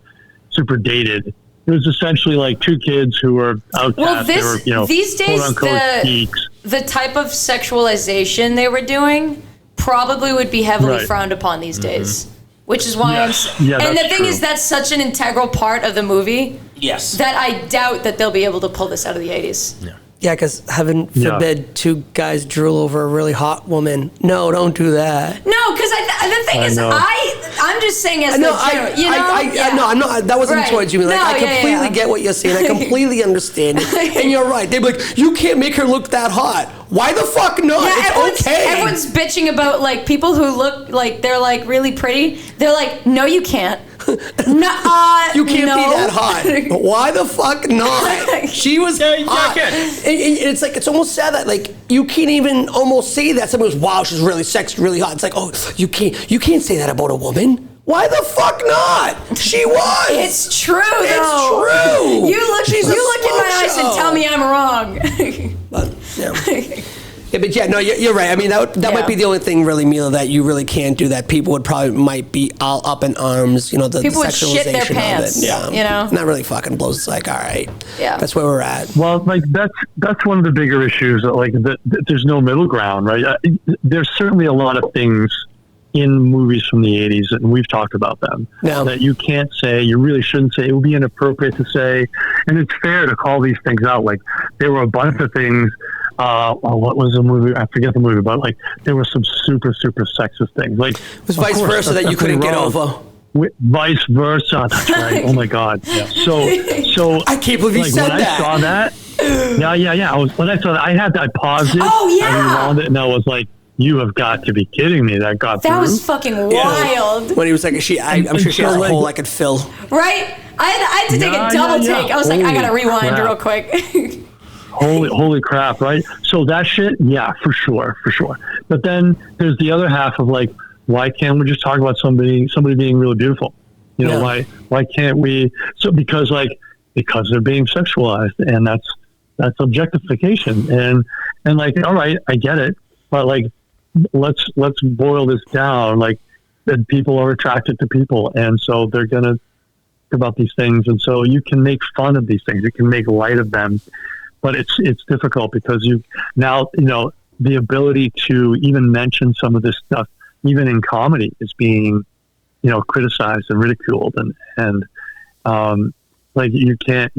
super dated. It was essentially like 2 kids who were outcast. They were, these days, geeks. The type of sexualization they were doing probably would be heavily frowned upon these days. Which is why and the thing is, that's such an integral part of the movie. Yes. That I doubt that they'll be able to pull this out of the 80s. Yeah. Yeah, because heaven forbid 2 guys drool over a really hot woman. No, don't do that. No, because the thing is, I'm just saying as No, the general, no, I'm not. That wasn't towards you. Like, I completely get what you're saying. I completely understand it. And you're right. They'd be like, you can't make her look that hot. Why the fuck not? It's okay. Everyone's bitching about like people who look like they're like really pretty. They're like, no, you can't. You can't be that hot. Why the fuck not? She was hot. And it's like, it's almost sad that like you can't even almost say that. Someone goes, wow, she's really sexy, really hot. It's like, oh, you can't say that about a woman. Why the fuck not? She was. It's true, though. It's true. You look in my eyes and tell me I'm wrong. But no, you're right. I mean, that might be the only thing really, Mila, that you really can't do that people might be all up in arms, the people would sexualization shit their pants, of it. Yeah. And that really fucking blows. It's like, all right. Yeah. That's where we're at. Well, like that's one of the bigger issues, like there's no middle ground, right? There's certainly a lot of things in movies from the 80s, and we've talked about them, that you can't say, you really shouldn't say, it would be inappropriate to say, and it's fair to call these things out. Like, there were a bunch of things, what was the movie? I forget the movie, but like, there were some super, super sexist things. Like, it was vice versa that you couldn't get over. Vice versa, that's right. Oh my God. Yeah. So I can't believe you said when that. I saw that, when I saw that, I paused it. Oh, yeah. I rewound it, and I was like, you have got to be kidding me. That was fucking wild. When he was like, I'm sure she has a hole I could fill. Right? I had to take a double take. I was like, I got to rewind real quick. Holy crap, right? So that shit, yeah, for sure. But then there's the other half of like, why can't we just talk about somebody being really beautiful? Why can't we? So because they're being sexualized, and that's objectification. And like, all right, I get it, but like, let's boil this down. Like, that people are attracted to people, and so they're gonna think about these things, and so you can make fun of these things, you can make light of them, but it's difficult because the ability to even mention some of this stuff, even in comedy, is being criticized and ridiculed, and like you can't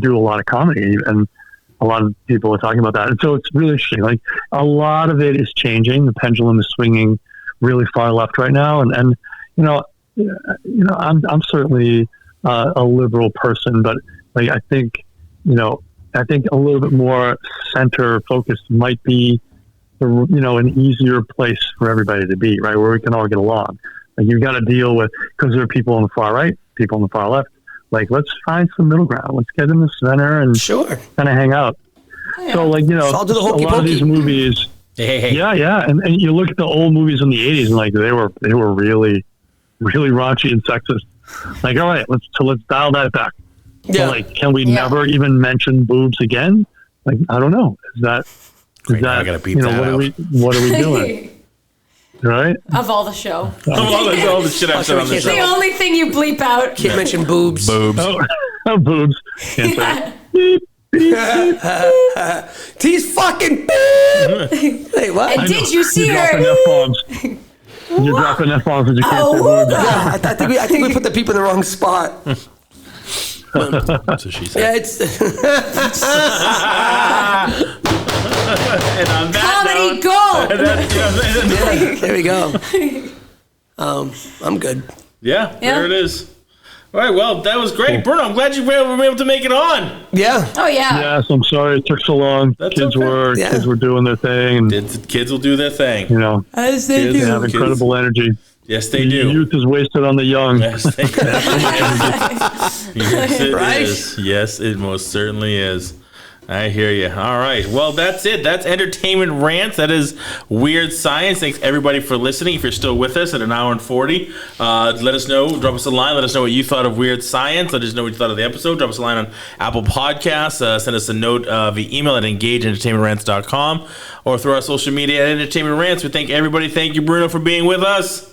do a lot of comedy, and a lot of people are talking about that. And so it's really interesting. Like, a lot of it is changing. The pendulum is swinging really far left right now. And I'm certainly a liberal person, but like, I think a little bit more center focused might be, an easier place for everybody to be, right? Where we can all get along. Like, you've got to deal with, because there are people on the far right, people on the far left. Like, let's find some middle ground. Let's get in the center and kind of hang out. Yeah. So, like, I'll do the a lot of these movies. Hey. Yeah. And you look at the old movies in the 80s, and like, they were really, really raunchy and sexist. Like, all right, let's dial that back. Yeah. So, like, can we never even mention boobs again? Like, I don't know. I gotta beat that out. What are we doing? Right? Of all the show. Of all the shit I've said on the show. The only thing you bleep out. Can't mention boobs. Oh, boobs. Can't say. These fucking beep. Hey, what? And did you see her? You're dropping F-bombs and you can't say boobs. Yeah, I think we put the beep in the wrong spot. So she said. Yeah, it's And on Comedy that gold. there we go. I'm good. Yeah, there it is. All right, well, that was great. Bruno, I'm glad you were able to make it on. Yeah. Oh, yeah. Yes, I'm sorry it took so long. Kids were doing their thing. And, Kids will do their thing. you know, As they they have incredible energy. Yes, they The do. youth is wasted on the young. Yes, they do. Yes, it Right? is. Yes, it most certainly is. I hear you. All right. Well, that's it. That's Entertainment Rants. That is Weird Science. Thanks, everybody, for listening. If you're still with us at an hour and 40, let us know. Drop us a line. Let us know what you thought of Weird Science. Let us know what you thought of the episode. Drop us a line on Apple Podcasts. Send us a note via email at engageentertainmentrants.com or through our social media at Entertainment Rants. We thank everybody. Thank you, Bruno, for being with us.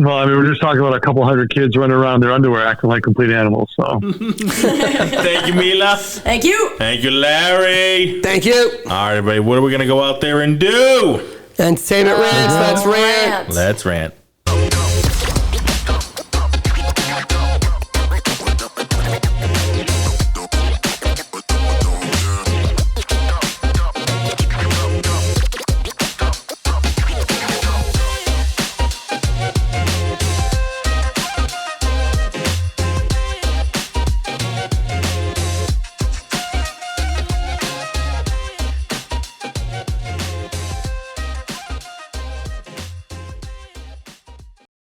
Well, I mean, we're just talking about a couple hundred kids running around in their underwear acting like complete animals. So, Thank you, Mila. Thank you. Thank you, Larry. Thank you. All right, everybody. What are we going to go out there and do? Entertainment Rants. Let's rant. Let's rant.